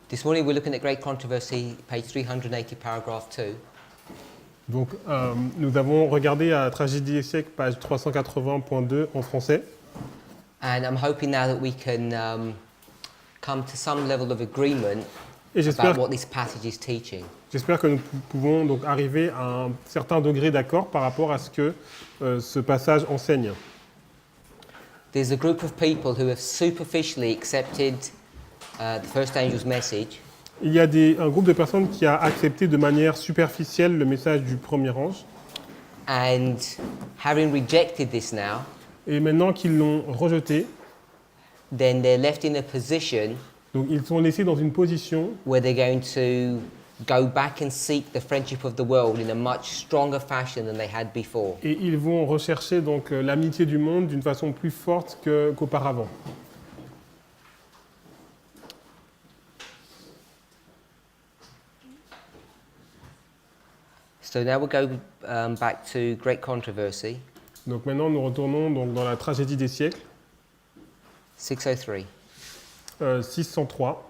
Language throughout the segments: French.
This morning we're looking at Great Controversy, page 380, paragraph 2. Donc, nous avons regardé à Tragédie des siècles, page 380.2 en français. And I'm hoping now that we can come to some level of agreement Et about what this passage is teaching. j'espère que nous pouvons donc arriver à un certain degré d'accord par rapport à ce que ce passage enseigne. There's a group of people who have superficially accepted the first angel's message. Il y a un groupe de personnes qui a accepté de manière superficielle le message du premier ange. And having rejected this now, Et maintenant qu'ils l'ont rejeté, then they're left in a position donc ils sont laissés dans une position where they're going to go back and seek the friendship of the world in a much stronger fashion than they had before. et ils vont rechercher donc l'amitié du monde d'une façon plus forte qu'auparavant. So now we'll go back to Great Controversy, Donc maintenant nous retournons donc dans la Tragédie des siècles, 603. 603.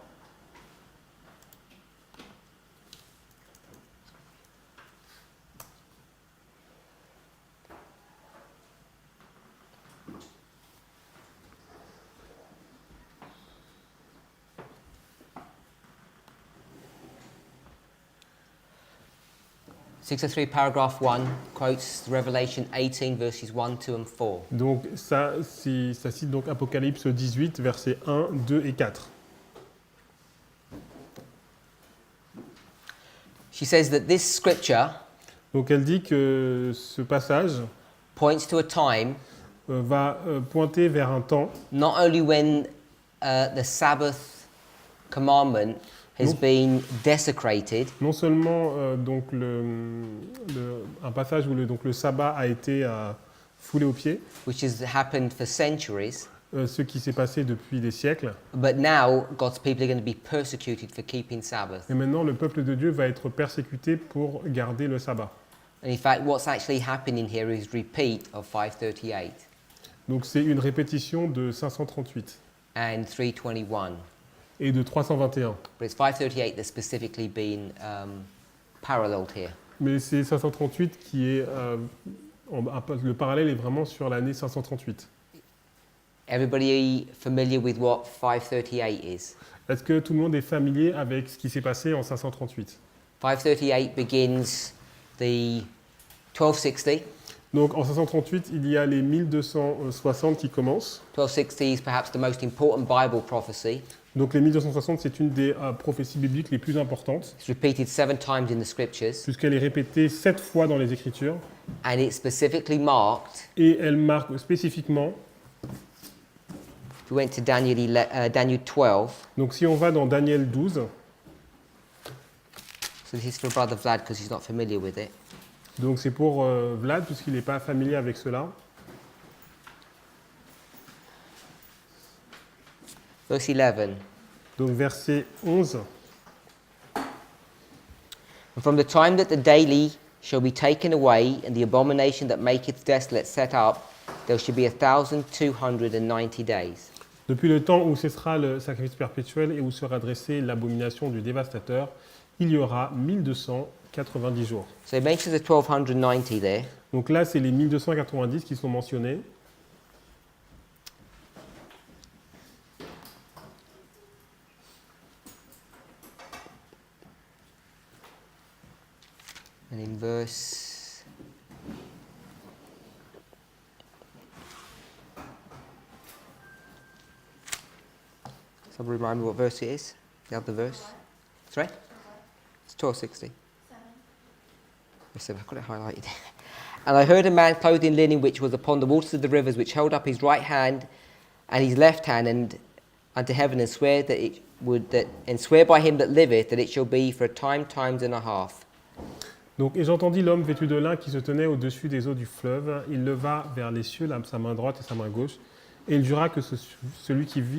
Paragraph 1 quotes Revelation 18 verses 1, 2 and 4. Donc ça cite donc Apocalypse 18, versets 1, 2 et 4. She says that this scripture Donc elle dit que ce passage points to a time va pointer vers un temps, not only when the Sabbath commandment has been desecrated, non seulement donc un passage où donc le sabbat a été foulé aux pieds, which has happened for centuries, ce qui s'est passé depuis des siècles, but now God's people are going to be persecuted for keeping Sabbath. et maintenant le peuple de Dieu va être persécuté pour garder le sabbat. And in fact, what's actually happening here is repeat of 538 Donc c'est une répétition de 538 and 321. et de 321. But it's 538 that's specifically been paralleled here. Mais c'est 538 qui est... le parallèle est vraiment sur l'année 538. Everybody familiar with what 538 is? Est-ce que tout le monde est familier avec ce qui s'est passé en 538 ? 538 begins the 1260. Donc en 538, il y a les 1260 qui commencent. 1260 is perhaps the most important Bible prophecy. Donc les 1260, c'est une des prophéties bibliques les plus importantes, It's repeated 7 times in the scriptures, puisqu'elle est répétée 7 fois dans les Écritures, and it's specifically marked. et elle marque spécifiquement, If we went to Daniel 12, donc si on va dans Daniel 12, so this is for Brother Vlad because he's not familiar with it. donc c'est pour Vlad, puisqu'il n'est pas familier avec cela. Verse 11. Donc verset 11. And from the time that the daily shall be taken away, and the abomination that maketh desolate set up, there shall be 1,290 days. Depuis le temps où cessera le sacrifice perpétuel et où sera dressée l'abomination du dévastateur, il y aura 1290 jours. So it mentions the 1,290 there. Donc là, c'est les 1290 qui sont mentionnés. And in verse... Somebody remind me what verse it is? You have the verse? 3? It's 1260. 7. I've got it highlighted. And I heard a man clothed in linen which was upon the waters of the rivers, which held up his right hand and his left hand and unto heaven, and swear that it would and swear by him that liveth that it shall be for a time, times and a half. Donc, et j'entendis l'homme vêtu de lin qui se tenait au-dessus des eaux du fleuve. Il leva vers les cieux sa main droite et sa main gauche, et il jura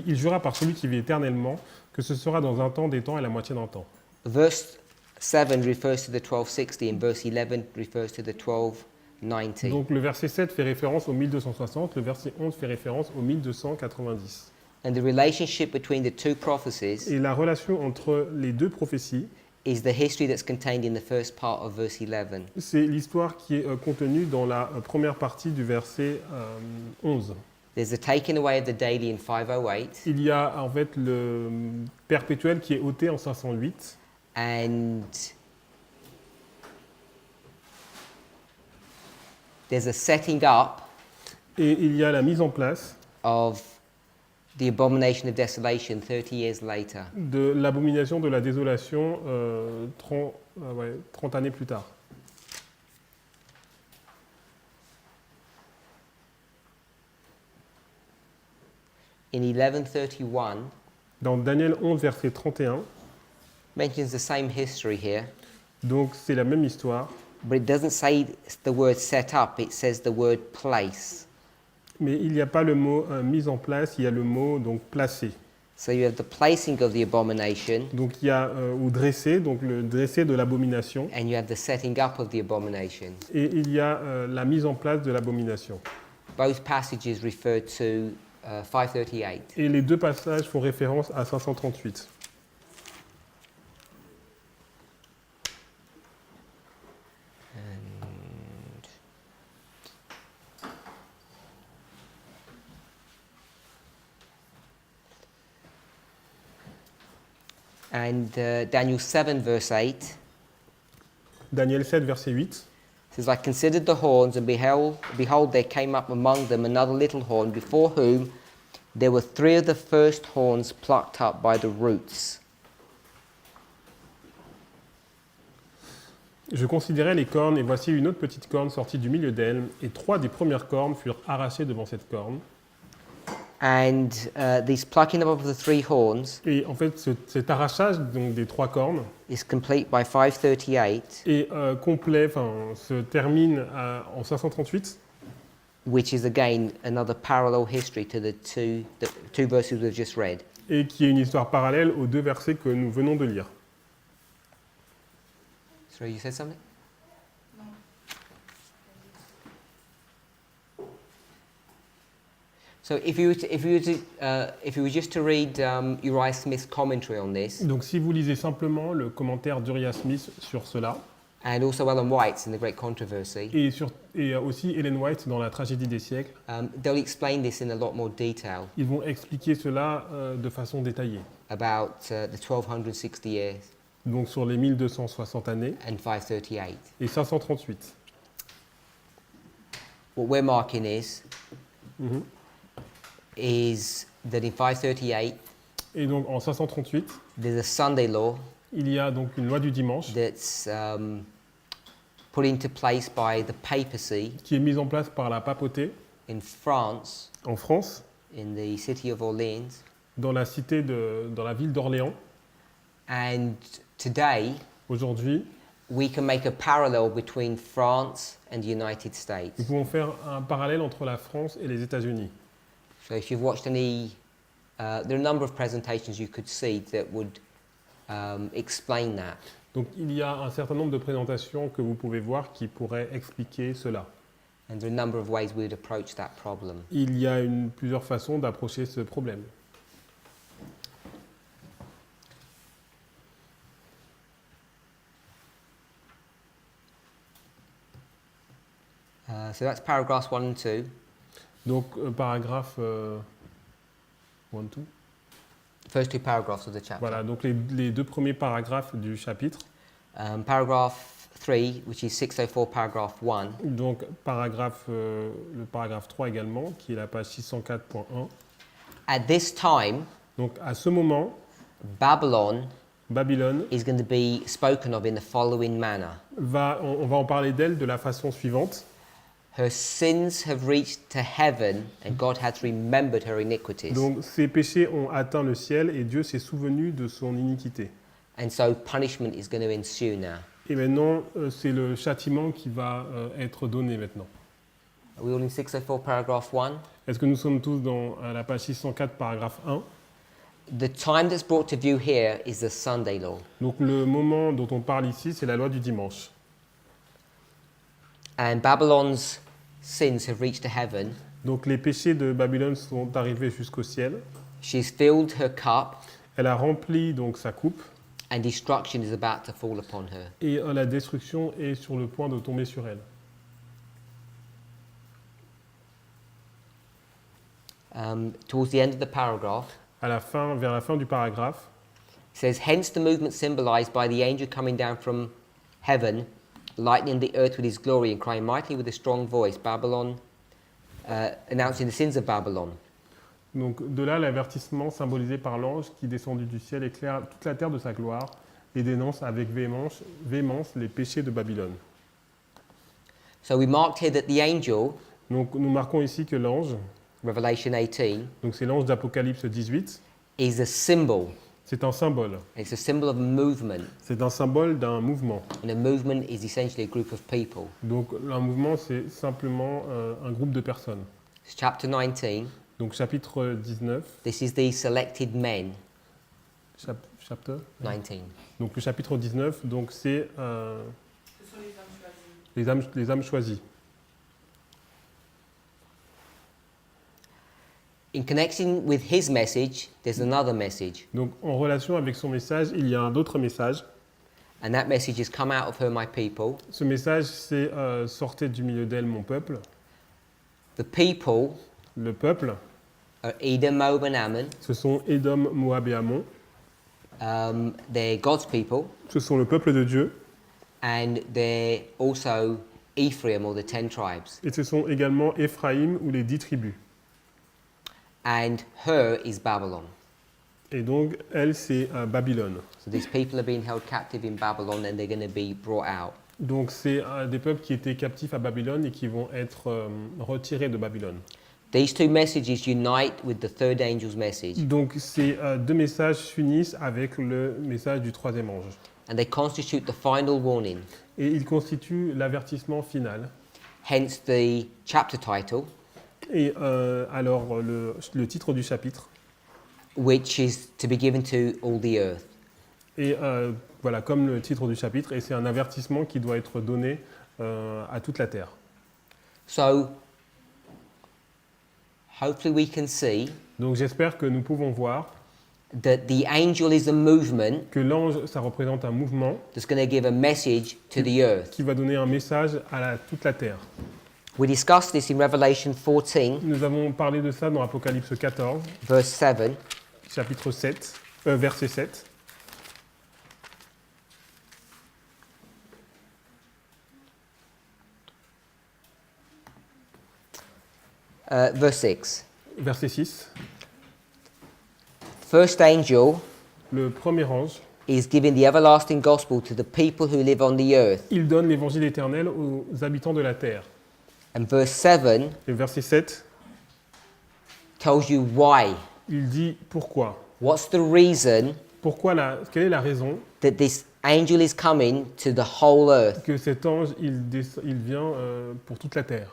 il jura par celui qui vit éternellement que ce sera dans un temps, des temps et la moitié d'un temps. Verse 7 refers to the 1260 and verse 11 refers to the 1290. Donc le verset 7 fait référence au 1260, le verset 11 fait référence au 1290. And the relationship between the two prophecies Et la relation entre les deux prophéties, is the history that's contained in the first part of verse 11. c'est l'histoire qui est contenue dans la première partie du verset 11. There's the taking away of the daily in 508, Il y a en fait le perpétuel qui est ôté en 508, and there's a setting up et il y a la mise en place of the abomination of desolation 30 years later. de l'abomination de la désolation 30 années plus tard. In 1131, Dans Daniel 11, verset 31, mentions the same history here, donc c'est la même histoire, but it doesn't say the word set up, it says the word place. mais il n'y a pas le mot mise en place, il y a le mot donc placé. So you have the placing of the abomination, Donc il y a ou dressé, donc le dressé de l'abomination, and you have the setting up of the abomination. et il y a la mise en place de l'abomination. Both passages refer to 538. Et les deux passages font référence à 538. And Daniel 7, verse 8 Daniel 7, verset 8. says, I considered the horns, and behold, there came up among them another little horn, before whom there were three of the first horns plucked up by the roots. Je considérais les cornes, et voici une autre petite corne sortie du milieu d'elle, et trois des premières cornes furent arrachées devant cette corne. And this plucking up of the three horns Et en fait, cet arrachage donc, des trois cornes is complete by 538, est complet, se termine en 538, which is again another parallel history to the two verses we've just read. et qui est une histoire parallèle aux deux versets que nous venons de lire. Sorry, you said something? So if you were just to read Uriah Smith's commentary on this, Donc si vous lisez simplement le commentaire d'Uriah Smith sur cela, and also Ellen White's in The Great Controversy, et aussi Ellen White dans La Tragédie des siècles, they'll explain this in a lot more detail ils vont expliquer cela de façon détaillée. about the 1260 years Donc sur les 1260 années and 538. et 538. What we're marking is Mhm. is that in 538 Et donc en 538, there's a Sunday law il y a donc une loi du dimanche that's put into place by the papacy qui est mise en place par la papauté in France, en France, in the city of Orleans. dans la ville d'Orléans. And today, Aujourd'hui, we can make a parallel between France and the United States. nous pouvons faire un parallèle entre la France et les États-Unis. So if you've watched any, there are a number of presentations you could see that would explain that. Donc il y a un certain nombre de présentations que vous pouvez voir qui pourraient expliquer cela. And there are a number of ways we would approach that problem. Il y a plusieurs façons d'approcher ce problème. So that's paragraphs 1 and 2. Donc paragraphe 1, 2. First two paragraphs of the chapter. Voilà, donc les deux premiers paragraphes du chapitre. Paragraph 3, which is 604, paragraph 1. Donc le paragraphe 3 également, qui est la page 604.1. At this time, Donc à ce moment, Babylon Babylone is going to be spoken of in the following manner. on va en parler d'elle de la façon suivante. Her sins have reached to heaven, and God has remembered her iniquities. Donc ses péchés ont atteint le ciel et Dieu s'est souvenu de son iniquité. And so punishment is going to ensue now. Et maintenant, c'est le châtiment qui va être donné maintenant. Are we all in 604, paragraph 1? Est-ce que nous sommes tous à la page 604, paragraphe 1? The time that's brought to view here is the Sunday law. Donc le moment dont on parle ici, c'est la loi du dimanche. And Babylon's sins have reached to heaven, Donc les péchés de Babylone sont arrivés jusqu'au ciel. She's filled her cup, Elle a rempli donc sa coupe and destruction is about to fall upon her. et la destruction est sur le point de tomber sur elle. Towards the end of the paragraph, À la fin, vers la fin du paragraphe, it says, hence the movement symbolized by the angel coming down from heaven, lightening the earth with his glory and crying mightily with a strong voice, Babylon, announcing the sins of Babylon. donc de là l'avertissement symbolisé par l'ange qui descendu du ciel éclaire toute la terre de sa gloire et dénonce avec véhémence les péchés de Babylone. So we marked here that the angel, Donc nous marquons ici que l'ange, Revelation 18, donc c'est l'ange d'Apocalypse 18, is a symbol. c'est un symbole. It's a symbol of movement, C'est un symbole d'un mouvement. and a movement is essentially a group of people. Donc un mouvement c'est simplement un groupe de personnes. It's chapter 19. Donc chapitre 19, This is the selected men. chapter 19. Donc le chapitre 19, donc c'est Ce sont les âmes choisies. les âmes choisies. In connection with his message, there's another message, Donc en relation avec son message, il y a un autre message. and that message is come out of her, my people. Ce message c'est sortez du milieu d'elle mon peuple. The people Le peuple, are Edom, Moab, and Ammon. ce sont Édom, Moab et Ammon. They're God's people, Ce sont le peuple de Dieu. and they're also Ephraim, or the 10 tribes. Et ce sont également Éphraïm ou les 10 tribus. And her is Babylon. Et donc elle c'est Babylone. So these people are being held captive in Babylon, and they're going to be brought out. Donc c'est des peuples qui étaient captifs à Babylone et qui vont être retirés de Babylone. These two messages unite with the third angel's message, Donc ces deux messages s'unissent avec le message du troisième ange. and they constitute the final warning. Et ils constituent l'avertissement final. Hence the chapter title, Et alors le titre du chapitre. which is to be given to all the earth. Et voilà, comme le titre du chapitre, et c'est un avertissement qui doit être donné à toute la terre. So, hopefully we can see Donc j'espère que nous pouvons voir that the angel is a movement que l'ange, ça représente un mouvement that's going to give a message to the earth. qui va donner un message à toute la terre. We discussed this in Revelation 14, Nous avons parlé de ça dans Apocalypse 14, verse 7. chapitre 7, verset 7. Verse 6. Verset 6. First angel Le premier ange, is giving the everlasting gospel to the people who live on the earth. il donne l'évangile éternel aux habitants de la terre. And verse 7 Et verset 7, tells you why. il dit pourquoi. What's the reason Quelle est la raison that this angel is coming to the whole earth? que cet ange, il vient pour toute la terre.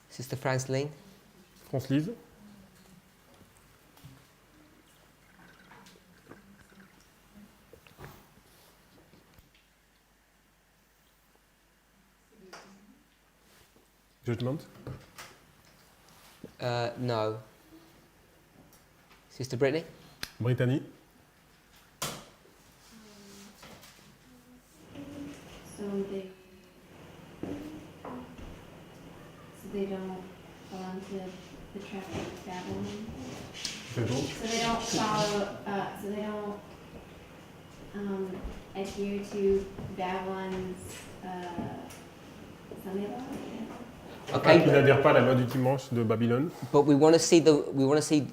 Sister Franceline? France Lise. Judgment. No. Sister Brittany? Brittany. So they don't fall into the trap of Babylon. Raison. So they don't follow. So they don't adhere to Babylon's Sunday law. Qui n'adhère pas à la loi du dimanche de Babylone. But we want to see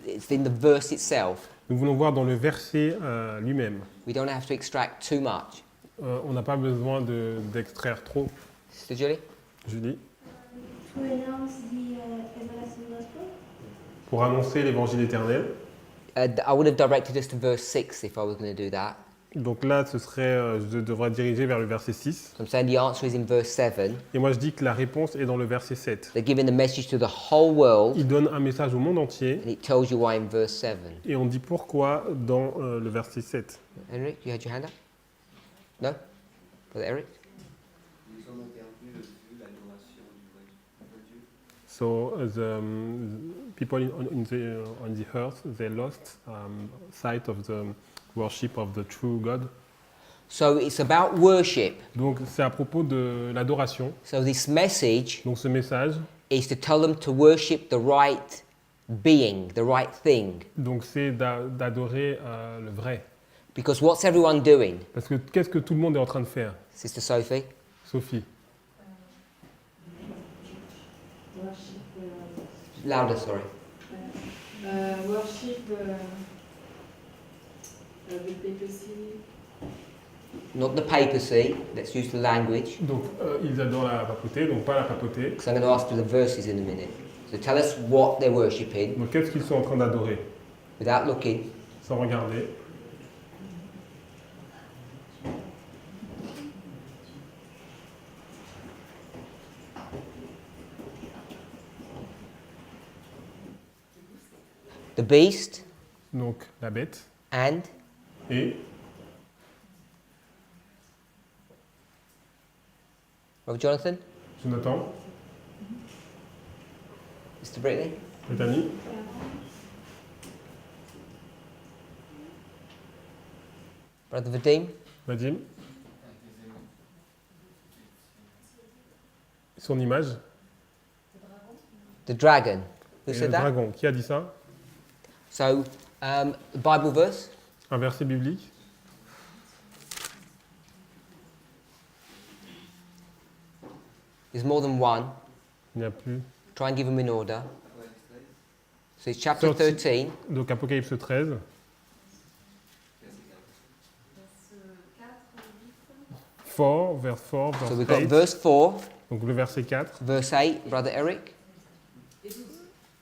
it's in the verse itself. Nous voulons voir dans le verset lui-même. We don't have to extract too much. On n'a pas besoin d'extraire trop. Sister Julie? Julie. To announce the everlasting gospel. Pour annoncer l'évangile éternel. I would have directed us to verse 6 if I was going to do that. Donc là, je devrais diriger vers le verset 6. So I'm saying the answer is in verse 7. Et moi, je dis que la réponse est dans le verset 7. They're giving the message to the whole world, Il donne un message au monde entier and it tells you why in verse 7. et on dit pourquoi dans le verset 7. Henrik, you had your hand up? No? Brother Eric? Ils en ont perdu de vue l'adoration du So the people on the earth, they lost sight of the worship of the true God. So it's about worship. Donc c'est à propos de l'adoration. So this message Donc ce message, is to tell them to worship the right being, the right thing. donc c'est d'adorer le vrai. Because what's everyone doing? Parce que qu'est-ce que tout le monde est en train de faire, Sister Sophie? Sophie? Worship, Louder, sorry. worship the papacy. Not the papacy, let's use the language. Donc ils adorent la papauté, donc pas la papauté. Because I'm going to ask for the verses in a minute. So tell us what they're worshipping Donc qu'est-ce qu'ils sont en train d'adorer, without looking. sans regarder? The beast Donc la bête and et Brother Jonathan, Jonathan, Mr. Brittany, Brittany, Brother Vadim, Vadim. Son image, the dragon. Who et le said that? dragon. Qui a dit ça? So, the Bible verse. Un verset biblique. There's more than one. Il n'y a plus. Try and give them in order. So it's chapter 13. 13, Donc Apocalypse 13, 4, vers 4, so we've verse got 8. verse 4, Donc le verset 4, verse 8, Brother Eric.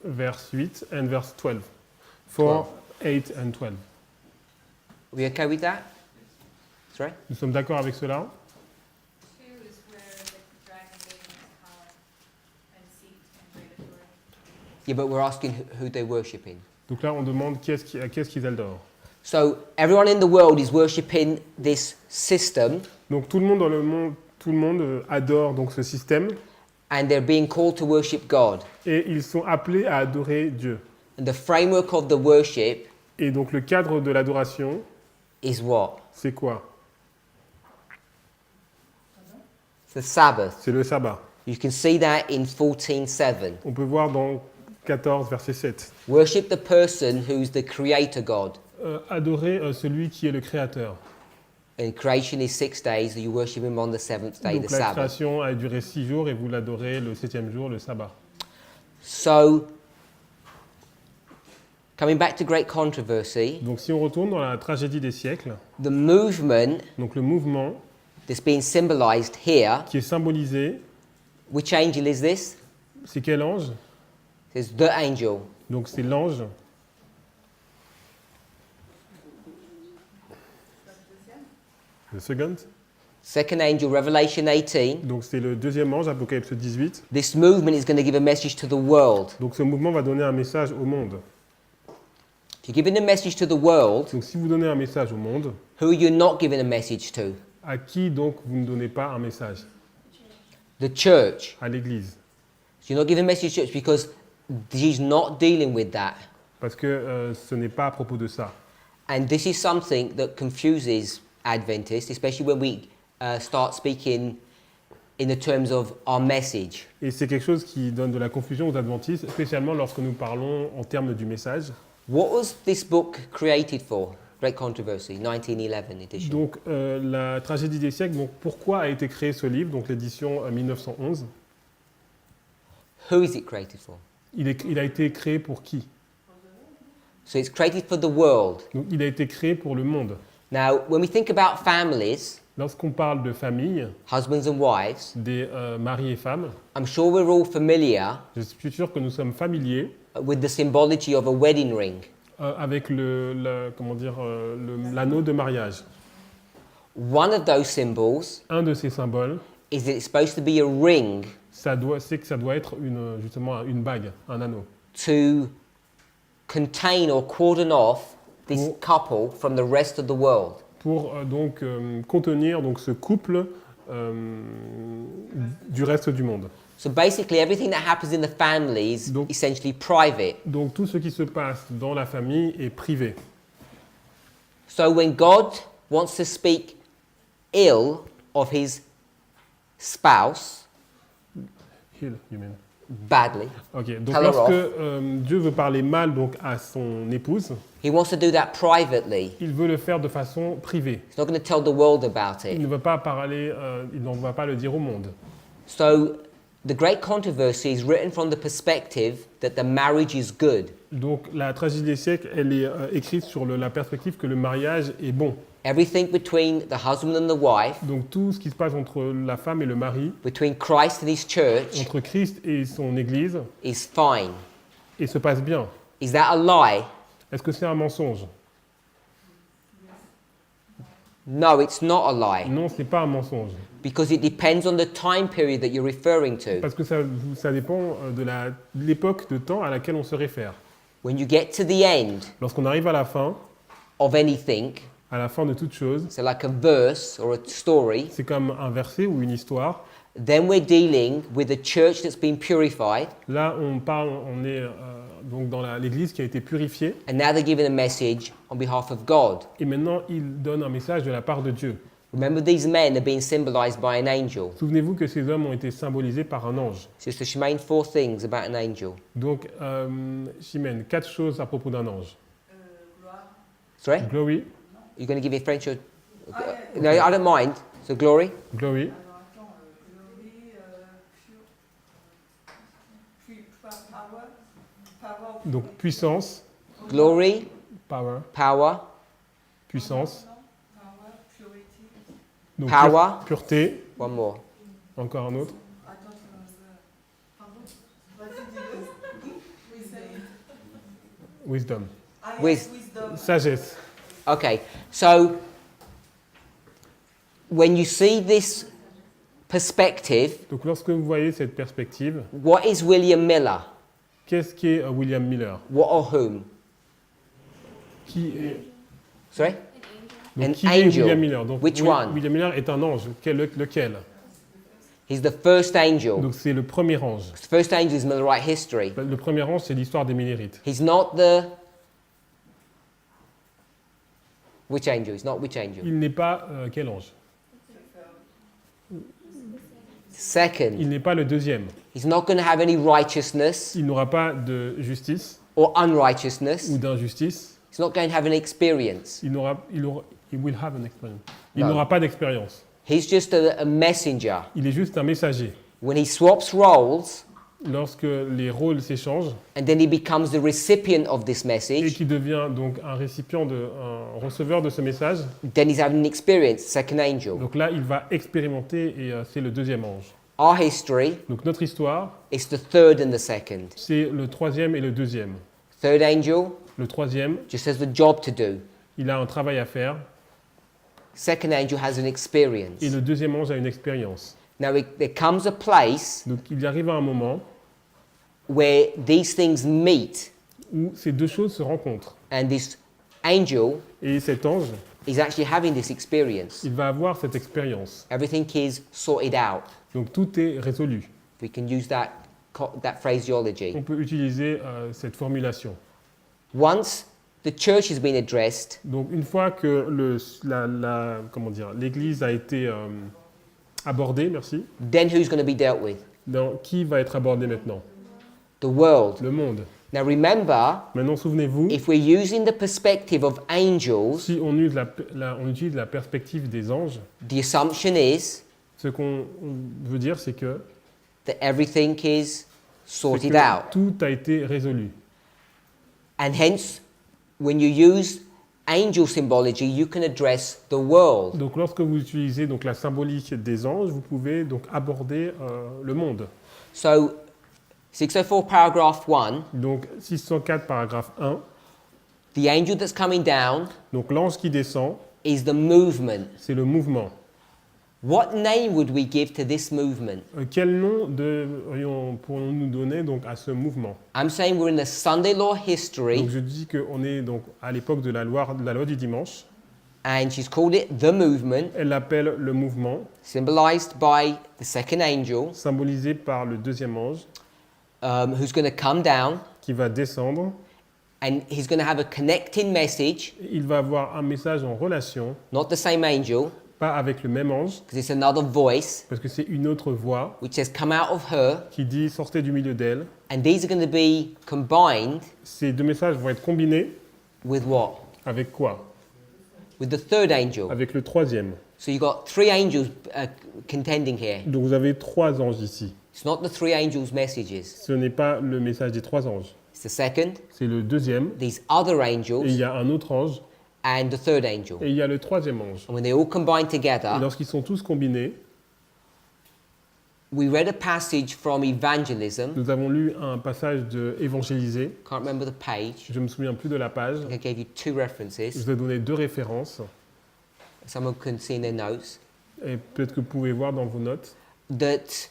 verse 8 and verse 12. 4, 8 and 12. Are we okay with that? Sorry? Nous sommes d'accord avec cela? Two is where the dragon gave him power and seat and great authority. Yeah, but we're asking who they're worshipping. Donc là, on demande qu'est-ce qu'ils adorent. So everyone in the world is worshipping this system, Donc tout le monde dans le monde, tout le monde adore donc ce système and they're being called to worship God. et ils sont appelés à adorer Dieu. And the framework of the worship Et donc le cadre de l'adoration, is what? c'est quoi? The Sabbath. C'est le sabbat. You can see that in 14:7. On peut voir dans 14, verset 7. Worship the person who's the creator God. Adorer celui qui est le créateur. And creation is 6 days, so you worship him on the seventh day, the Donc la Sabbath. création a duré 6 jours et vous l'adorez le 7e jour, le sabbat. So, coming back to great controversy, Donc si on retourne dans la tragédie des siècles, the movement donc le mouvement that's being symbolized here, qui est symbolisé, which angel is this? c'est quel ange? It says the angel. Donc c'est l'ange. Le second. Second angel, Revelation 18. Donc c'est le deuxième ange, Apocalypse 18. This movement is going to give a message to the world. Donc ce mouvement va donner un message au monde. If you're giving a message to the world, Donc si vous donnez un message au monde, who are you not giving a message to? à qui donc vous ne donnez pas un message? The church. À l'Église. So you're not giving a message to the church because he's not dealing with that. Parce que ce n'est pas à propos de ça. And this is something that confuses Adventists, especially when we start speaking in the terms of our message. Et c'est quelque chose qui donne de la confusion aux adventistes, spécialement lorsque nous parlons en termes du message. What was this book created for? Great Controversy, 1911 edition. Donc la tragédie des siècles, donc pourquoi a été créé ce livre, donc l'édition 1911? Who is it created for? Il a été créé pour qui? So it's created for the world. Donc il a été créé pour le monde. Now, when we think about families, Lorsqu'on parle de famille, husbands and wives, des maris et femmes, I'm sure we're all familiar je suis sûr que nous sommes familiers with the symbology of a wedding ring. avec l'anneau de mariage. One of those symbols Un de ces symboles, is that it's supposed to be a ring c'est que ça doit être justement une bague, un anneau, to contain or cordon off this couple from the rest of the world. pour contenir donc ce couple du reste du monde. So basically, everything that happens in the family is Donc- essentially private. Donc tout ce qui se passe dans la famille est privé. So when God wants to speak ill of his spouse, Hill, you mean. badly, Ok, donc Tell her lorsque off. Dieu veut parler mal donc, à son épouse, he wants to do that privately. il veut le faire de façon privée. He's not going to tell the world about Il it. ne veut pas parler, il n'en va pas le dire au monde. So the great controversy is written from the perspective that the marriage is good. Donc la tragédie des siècles, elle est écrite sur la perspective que le mariage est bon. Everything between the husband and the wife, Donc tout ce qui se passe entre la femme et le mari, between Christ and his church, entre Christ et son Église, is fine. et se passe bien. Is that a lie? Est-ce que c'est un mensonge? No, it's not a lie. Non, ce n'est pas un mensonge. Because it depends on the time period that you're referring to. Parce que ça dépend de l'époque de temps à laquelle on se réfère. When you get to the end Lorsqu'on arrive à la fin de toute chose, so like a verse or a story, c'est comme un verset ou une histoire. then we're dealing with a church that's been purified, Là, on est donc dans l'Église qui a été purifiée. and now they're giving a message on behalf of God. Et maintenant, il donne un message de la part de Dieu. Remember, these men are being symbolized by an angel. Souvenez-vous que ces hommes ont été symbolisés par un ange. Sister Shemaine, 4 things about an angel. Donc, Chimène, 4 choses à propos d'un ange. Gloire. Sorry? Glory, You're going to give me French or... No, I don't mind. So glory, glory, Alors attends, glory, power, power. donc puissance, glory, power, power, puissance, Power, purity. donc Power. pureté, one more. encore un autre, Attends, pardon. Vas-y, dis-le. We say. wisdom, With- Wisdom. sagesse. Okay, so when you see this perspective, Donc lorsque vous voyez cette perspective, what is William Miller? qu'est-ce qu'est William Miller? What or whom? Qui est, Sorry? donc, An qui est angel. William Miller? Donc, Which one? William Miller est un ange. Lequel? He's the first angel. Donc c'est le premier ange. The first angel is Millerite history. Le premier ange, c'est l'histoire des Millérites. He's not the... Which angel? He's not which angel? Il n'est pas quel ange? Second, Il n'est pas le deuxième. he's not going to have any righteousness Il n'aura pas de justice or unrighteousness. ou d'injustice. He's not going to have an experience. Il will have an experience. Il Non. n'aura pas d'expérience. He's just a messenger. Il est juste un messager. When he swaps roles Lorsque les rôles s'échangent and then he becomes the recipient of this et message, qu'il devient donc un récipient, un receveur de ce message, then he's having an experience, second angel. donc là il va expérimenter et c'est le deuxième ange. Our history Donc notre histoire, is the third and the second. c'est le troisième et le deuxième. Third angel Le troisième, just has the job to do. il a un travail à faire Second angel has an experience. et le deuxième ange a une expérience. Now there comes a place Donc il arrive à un moment where these things meet où ces deux choses se rencontrent. and this angel Et cet ange, is actually having this experience. il va avoir cette expérience. Everything is sorted out. Donc tout est résolu. We can use that phraseology. On peut utiliser cette formulation. Once the church has been addressed, Donc une fois que l'Église a été abordée, merci, then who's going to be dealt with? qui va être abordé maintenant? The world. Le monde. Now remember, Maintenant, souvenez-vous, if we're using the perspective of angels, si on utilise on utilise la perspective des anges, the assumption is ce qu'on veut dire, c'est que, that everything is c'est sorted que out. tout a été résolu. And hence, when you use angel symbology, you can address the world. Donc lorsque vous utilisez donc, la symbolique des anges, vous pouvez donc aborder le monde. So, 604 paragraph 1, Donc 604 paragraphe 1, the angel that's coming down donc l'ange qui descend, is the movement. c'est le mouvement. What name would we give to this movement? Quel nom pourrions-nous donner donc, à ce mouvement? I'm saying we're in the Sunday law history, Donc je dis qu'on est donc, à l'époque de la loi du dimanche, And she's called it the movement, Elle l'appelle le mouvement, symbolized by the second angel, symbolisé par le deuxième ange, who's going to come down, qui va descendre. and he's going to have a connecting message, Il va avoir un message en relation, not the same angel, pas avec le même ange, because it's another voice, parce que c'est une autre voix which says, come out of her. qui dit sortez du milieu d'elle. And these are going to be combined Ces deux messages vont être combinés with what? avec quoi? With the third angel. Avec le troisième. So you've got three angels contending here. Donc vous avez trois anges ici. It's not the three angels' messages. Ce n'est pas le message des trois anges. It's the second, C'est le deuxième. these other Et il angels, y a un autre ange. and the third angel. Et il y a le troisième ange. And when they all combine Et together, lorsqu'ils sont tous combinés, we read a passage from evangelism. nous avons lu un passage de Évangéliser. Can't remember the page. Je ne me souviens plus de la page. I gave you two Je references. vous ai donné deux références. Someone can see in their notes. Et peut-être que vous pouvez voir dans vos notes. That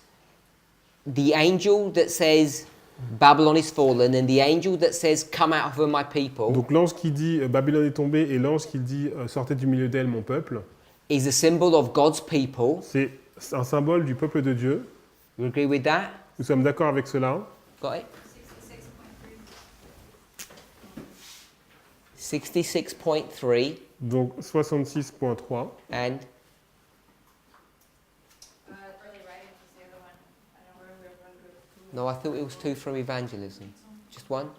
the angel that says Babylon is fallen and the angel that says come out of her my people Donc l'ange qui dit Babylone est tombée et l'ange qui dit sortez du milieu d'elle mon peuple, is a symbol of God's people. c'est un symbole du peuple de Dieu. You agree with that? Nous sommes d'accord avec cela. Got it? 66.3. 66.3 Donc 66.3. and Early writing was the other one. I don't remember. no, I thought it was two from evangelism. Just one?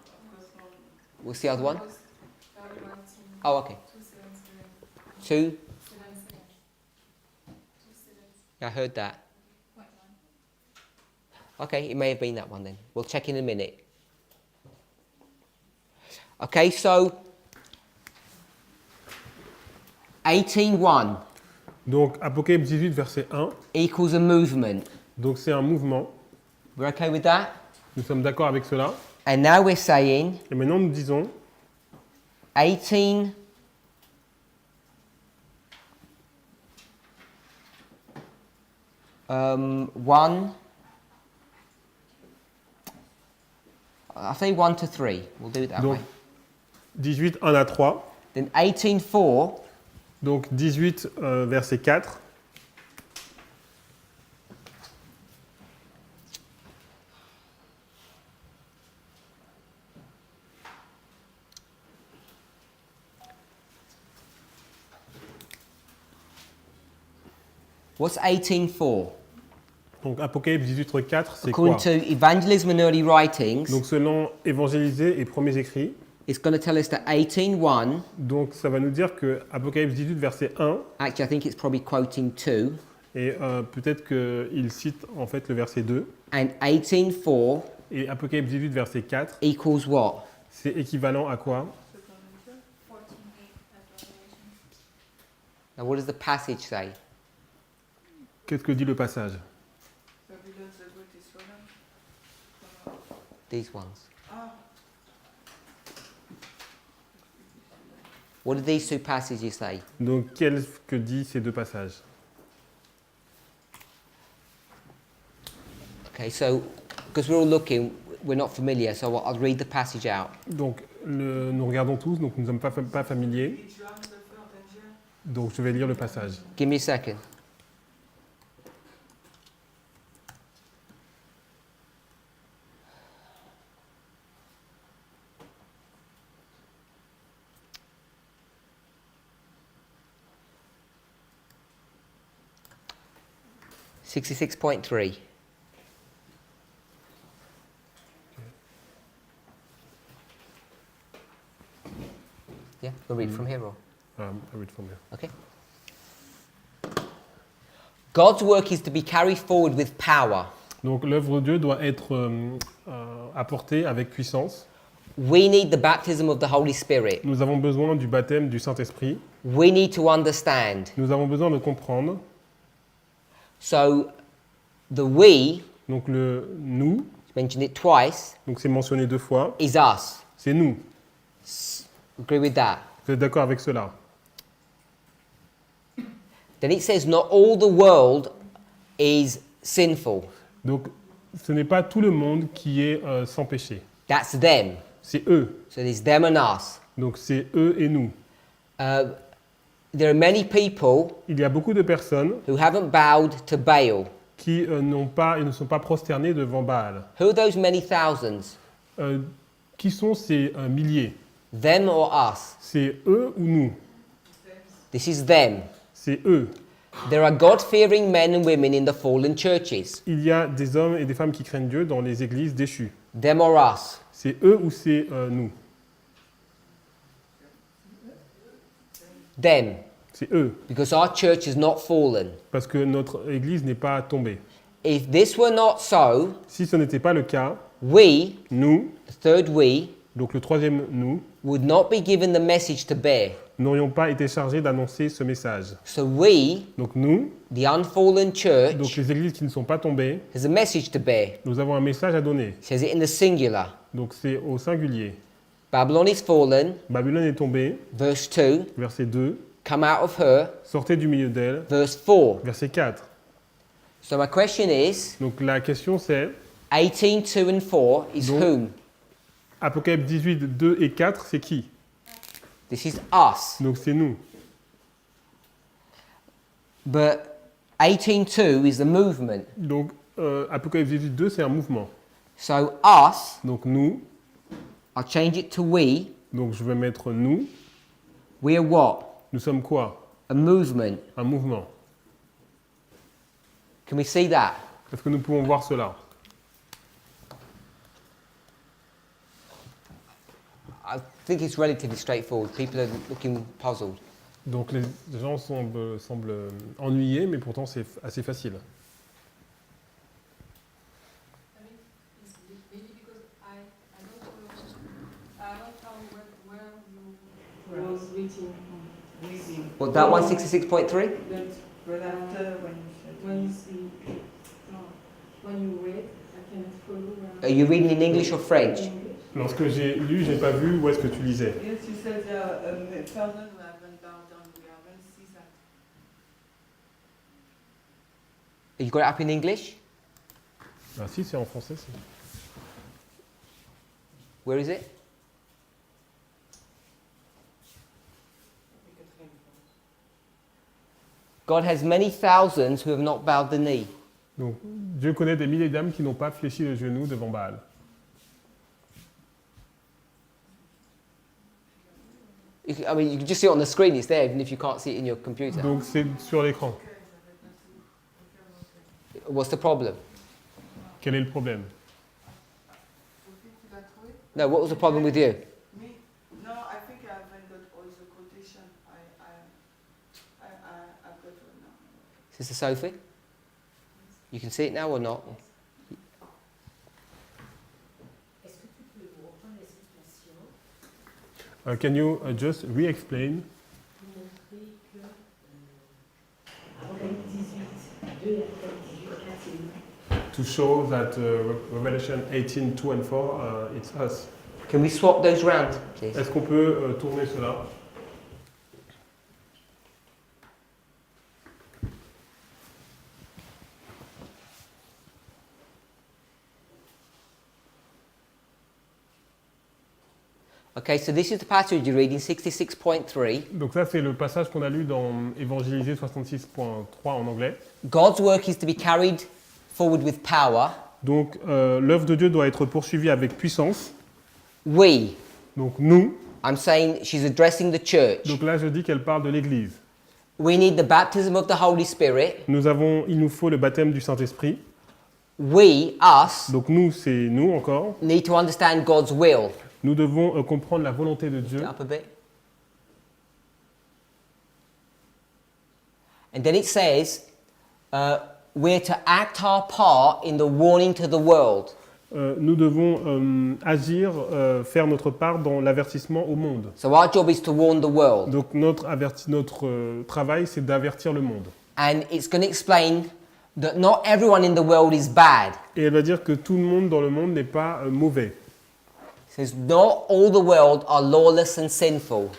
What's the other one? Oh, okay. 2? Yeah, I heard that. Okay, it may have been that one then. We'll check in a minute. Okay, so 18:1 Donc Apocalypse 18 verset 1. equals a movement. Donc c'est un mouvement. We're okay with that? Nous sommes d'accord avec cela. And now we're saying Et maintenant nous disons 18 1 I think 1 to 3. We'll do it that donc way. 18 1 à 3. Then 18:4 Donc 18 verset 4. What's 18:4? Donc Apocalypse 18 4 c'est According quoi? to evangelism and early writings, Donc selon Évangéliser et premiers écrits, it's going to tell us that 18:1, donc ça va nous dire que Apocalypse 18 verset 1, actually I think it's probably quoting 2, et peut-être qu'il cite en fait le verset 2, and 18:4 et Apocalypse 18 verset 4, equals what? c'est équivalent à quoi? 14:8 of Revelation. Now what does the passage say? Qu'est-ce que dit le passage? Babylone the Great is fallen. These ones. Ah, What do these two passages say? Donc qu'est-ce que dit ces deux passages? Okay, so because we're all looking, we're not familiar, so I'll read the passage out. Donc nous regardons tous, donc nous ne sommes pas familiers, each one the third angel. donc je vais lire le passage. Give me a second. $66.3. Yeah, we'll read from here or I read from here. okay. God's work is to be carried forward with power. Donc l'œuvre de Dieu doit être apportée avec puissance. We need the baptism of the Holy Spirit. Nous avons besoin du baptême du Saint-Esprit. We need to understand. Nous avons besoin de comprendre. So, the we, Donc le nous, mentioned it twice, donc c'est mentionné deux fois, is us. c'est nous. Agree with that? Vous êtes d'accord avec cela? Then it says, not all the world is sinful. Donc ce n'est pas tout le monde qui est sans péché. That's them. C'est eux. So there's them and us. Donc c'est eux et nous. there are many people il y a beaucoup de personnes who haven't bowed to Baal. qui ne sont pas prosternés devant Baal. Who are those many thousands? Qui sont ces milliers? Them or us? C'est eux ou nous? This is them. C'est eux. There are God-fearing men and women in the fallen churches. Il y a des hommes et des femmes qui craignent Dieu dans les églises déchues. Them or us? C'est eux ou c'est nous? Them. C'est eux. Because our church is not fallen. Parce que notre église n'est pas tombée. If this were not so, Si ce n'était pas le cas, we, nous, the third we, donc le troisième nous, would not be given the message to bear. n'aurions pas été chargés d'annoncer ce message. So we, Donc nous, the unfallen donc church, les églises qui ne sont pas tombées, has a message to bear. nous avons un message à donner. It says it in the singular. Donc c'est au singulier. Babylon is fallen, Babylone est tombée, verse 2. verset 2. Come out of her, Sortez du milieu d'elle, verse 4. verset 4. So my question is, Donc la question c'est, 18, 2 and 4 is Donc- whom? Apocalypse 18, 2 et 4, c'est qui? This is us. Donc c'est nous. But 18.2 is the movement. Donc Apocalypse 18, 2, c'est un mouvement. So us, Donc nous, I'll change it to we. donc je vais mettre nous. We are what? Nous sommes quoi? A movement. Un mouvement. Can we see that? Est-ce que nous pouvons voir cela? I think it's relatively straightforward. People are looking puzzled. Donc les gens semblent ennuyés, mais pourtant c'est assez facile. I mean, it's maybe because I don't know where you Was reading. Reading. What, that 166.3? But right after when you see, when you read, I cannot follow. Are you reading in English or French? English. Lorsque j'ai lu, j'ai pas vu où est-ce que tu lisais. Yes, you said a thousand who haven't bowed down. We haven't seen that. You got it up in English? Ah si, c'est en français. Where is it? God has many thousands who have not bowed the knee. Donc Dieu connaît des milliers d'âmes qui n'ont pas fléchi le genou devant Baal. I mean, you can just see it on the screen. It's there, even if you can't see it in your computer. Donc c'est sur l'écran. What's the problem? Quel est le problème? Tu l'as trouvé? No, what was the problem with you? Me? No, I think I haven't got all the quotation. I've got one now. Sister Sophie? You can see it now or not? Can you just re-explain? To show that Revelation 18, 2 and 4, it's us. Can we swap those round, please? Est-ce qu'on peut tourner cela? Okay, so this is the passage you're reading, 66.3. Donc ça, c'est le passage qu'on a lu dans Évangélisé 66.3 en anglais. God's work is to be carried forward with power. Donc l'œuvre de Dieu doit être poursuivie avec puissance. We, Donc nous, I'm saying she's addressing the church. donc là je dis qu'elle parle de l'Église. We need the baptism of the Holy Spirit. Il nous faut le baptême du Saint-Esprit. We, us, Donc nous, c'est nous encore. need to understand God's will. Nous devons comprendre la volonté de Dieu. Up a bit. And then it says, we're to act our part in the warning to the world. Nous devons agir, faire notre part dans l'avertissement au monde. So our job is to warn the world. Donc notre travail, c'est d'avertir le monde. And it's going to explain that not everyone in the world is bad. Et elle va dire que tout le monde dans le monde n'est pas mauvais. It says not all the world are lawless and sinful.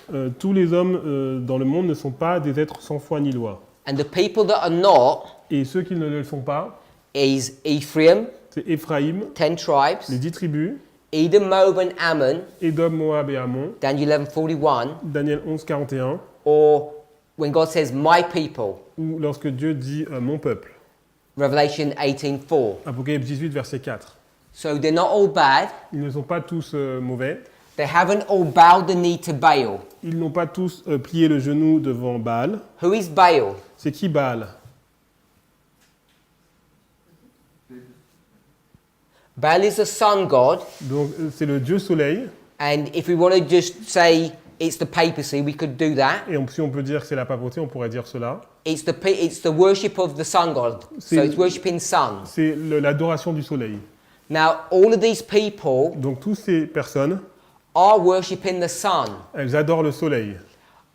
Tous les hommes dans le monde ne sont pas des êtres sans foi ni loi. And the people that are not Et ceux qui ne le sont pas, is Ephraim, c'est Éphraïm, 10 tribes, les 10 tribus, Edom, Moab and Ammon, Édom, Moab et Ammon, Daniel 11:41, Daniel 11, 41, or when God says my people, ou lorsque Dieu dit mon peuple. Revelation 18:4. Apocalypse 18, verset 4. So they're not all bad. Ils ne sont pas tous mauvais. They haven't all bowed the knee to Baal. Ils n'ont pas tous plié le genou devant Baal. Who is Baal? C'est qui Baal? Baal is the sun god, Donc c'est le dieu soleil. and if we want to just say it's the papacy, we could do that. Et si on peut dire que c'est la papauté, on pourrait dire cela. It's the worship of the sun god. So C'est- it's worshiping sun. C'est l'adoration du soleil. Now all of these people Donc toutes ces personnes, are worshiping the sun, elles adorent le soleil.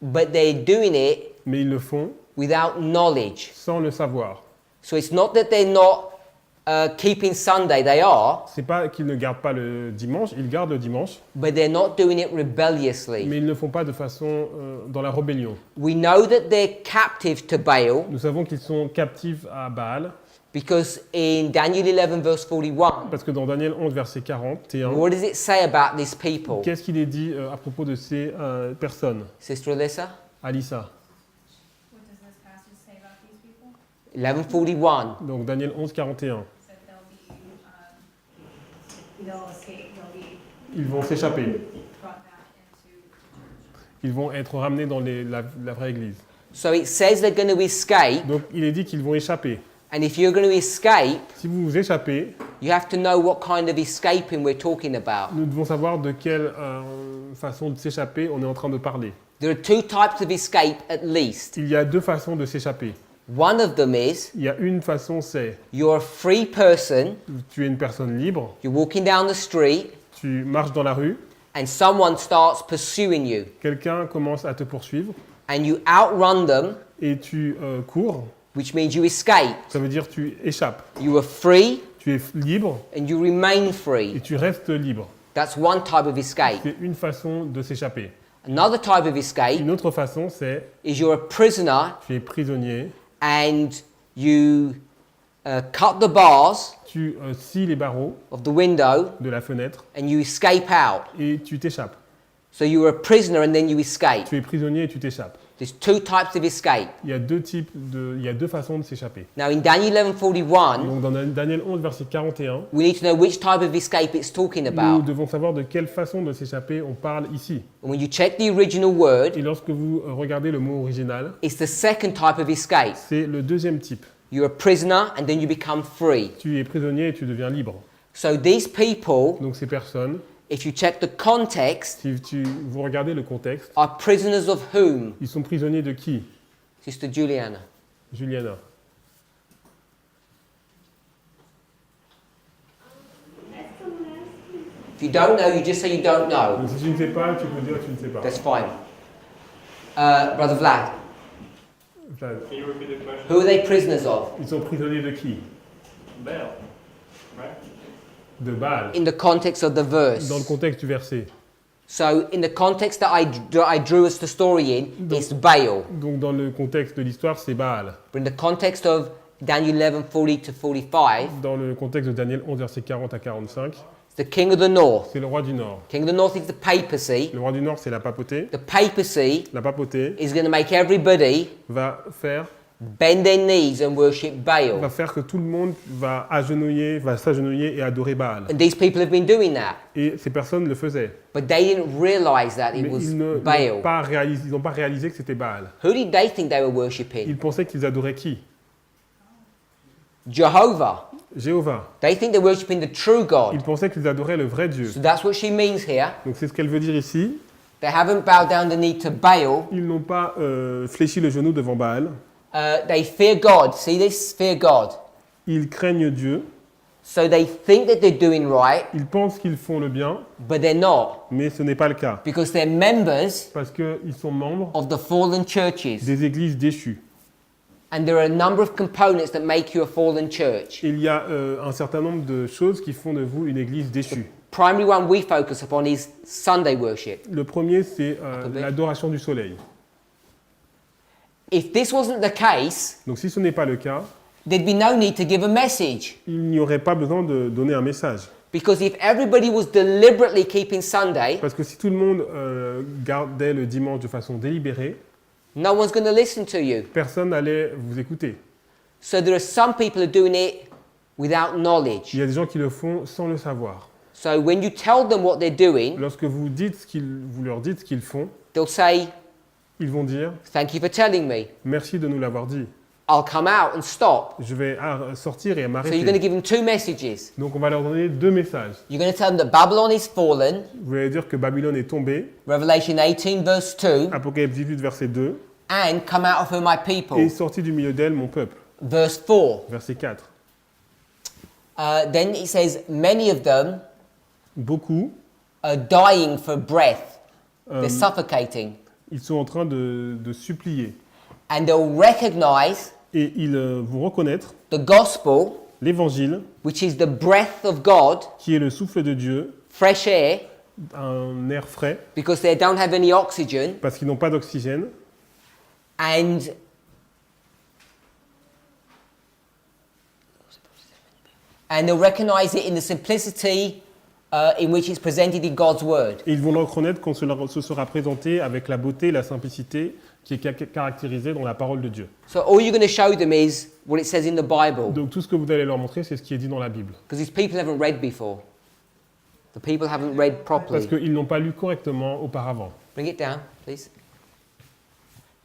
but they're doing it Mais ils le font without knowledge. sans le savoir. So it's not that they're not keeping Sunday, they are, C'est pas qu'ils ne gardent pas le dimanche, ils gardent le dimanche, but they're not doing it rebelliously. mais ils ne le font pas de façon dans la rébellion. We know that they're captive to Baal Nous savons qu'ils sont captifs à Baal, because in Daniel 11 verse 41, parce que dans Daniel 11, verset 41, what does it say about these people? qu'est-ce qu'il est dit à propos de ces personnes? Sister Alyssa? Alissa. What does this passage say about these people? 11:41. Donc Daniel 11, 41. That they'll escape, they'll be Ils vont s'échapper. brought back into the church. Ils vont être ramenés dans la vraie église. So it says they're going to escape, Donc il est dit qu'ils vont échapper. and if you're going to escape, Si vous vous échappez, you have to know what kind of escaping we're talking about. nous devons savoir de quelle façon de s'échapper on est en train de parler. There are two types of escape at least. Il y a deux façons de s'échapper. One of them is Il y a une façon, c'est you're a free person, tu es une personne libre, you're walking down the street, tu marches dans la rue, and someone starts pursuing you, quelqu'un commence à te poursuivre and you outrun them, et tu cours, which means you escape. ça veut dire tu échappes. You are free, Tu es libre and you remain et free. tu restes libre. That's one type of escape. C'est une façon de s'échapper. Another type of escape Une autre façon, c'est is you're a prisoner tu es prisonnier, and you cut the bars tu scies les barreaux of the window de la fenêtre and you escape out. et tu t'échappes. So you're a prisoner and then you escape. Tu es prisonnier et tu t'échappes. There's two types of escape. Il y a deux façons de s'échapper. Now in Daniel 11:41, Donc dans Daniel 11, verset 41, we need to know which type of escape it's talking nous about. devons savoir de quelle façon de s'échapper on parle ici. And when you check the original word, Et lorsque vous regardez le mot original, it's the second type of escape. c'est le deuxième type. You're a prisoner and then you become free. Tu es prisonnier et tu deviens libre. So these people, Donc ces personnes, if you check the context, si vous regardez le contexte, are prisoners of whom? ils sont prisonniers de qui? Sister Juliana. Juliana. If you don't know, you just say you don't know. Donc si tu ne sais pas, tu peux dire que tu ne sais pas. That's fine. Brother Vlad, Vlad. Can you repeat the question? who are they prisoners of? Ils sont prisonniers de qui? Baal, right? De Baal. In the context of the verse. Dans le contexte du verset. So in the context that I drew us the story in, it's Baal. Donc dans le contexte de l'histoire, c'est Baal. But in the context of Daniel 11:40 to 45, Dans le contexte de Daniel 11, verset 40 à 45, it's the king of the north. c'est le roi du Nord. King of the north is the papacy. Le roi du Nord, c'est la papauté. The papacy La papauté is going to make everybody va faire bend their knees and worship Baal. que tout le monde va s'agenouiller et adorer Baal. And these people have been doing that. Et ces personnes le faisaient. But they didn't realize that it Mais was ils n'ont Baal. pas réalisé que c'était Baal. Who did they think they were worshipping? Ils pensaient qu'ils adoraient qui? Jehovah. Jéhovah. They think they're worshipping the true God. Ils pensaient qu'ils adoraient le vrai Dieu. So that's what she means here. Donc c'est ce qu'elle veut dire ici. They haven't bowed down the knee to Baal. Ils n'ont pas fléchi le genou devant Baal. They fear God. See this? Fear God. Ils craignent Dieu. So they think that they're doing right, Ils pensent qu'ils font le bien, but they're not. mais ce n'est pas le cas. Because they're members Parce qu'ils sont membres of the fallen churches. des églises déchues. And there are a number of components that make you a fallen church. Il y a un certain nombre de choses qui font de vous une église déchue. Primary one we focus upon is Sunday worship. Le premier, c'est Attendez. l'adoration du soleil. If this wasn't the case, Donc si ce n'est pas le cas, there'd be no need to give a message. il n'y aurait pas besoin de donner un message. Because if everybody was deliberately keeping Sunday, Parce que si tout le monde gardait le dimanche de façon délibérée, No one's going to listen to you. Personne n'allait vous écouter. So there are some people who are doing it without knowledge. Il y a des gens qui le font sans le savoir. So when you tell them what they're doing, Lorsque vous leur dites ce qu'ils font, they'll say, ils vont dire thank you for telling me. « Merci de nous l'avoir dit. I'll come out and stop. Je vais sortir et So you're going to m'arrêter. give them two messages. Donc on va leur donner 2 messages. You're going to tell them that Babylon is fallen, Vous allez dire que Babylone est tombée, Revelation 18 verse 2, Apocalypse 18, verset 2, and come out of her my et people, sorti du milieu d'elle mon peuple, verse 4. verset 4. Then it says, many of them Beaucoup, are dying for breath. They're euh, suffocating. ils sont en train de supplier. And they'll recognize Et ils vont reconnaître the gospel, l'évangile, which is the breath of God, qui est le souffle de Dieu, fresh air, un air frais, because they don't have any oxygen, parce qu'ils n'ont pas d'oxygène. and they'll recognize it in the simplicity in which it's presented in God's word. Et ils vont le reconnaître quand se sera présenté avec la beauté et la simplicité qui est caractérisée dans la parole de Dieu. So all you're going to show them is what it says in the Bible, Donc tout ce que vous allez leur montrer, c'est ce qui est dit dans la Bible. because these people haven't read before. The people haven't read Parce properly. qu'ils n'ont pas lu correctement auparavant. Bring it down, please.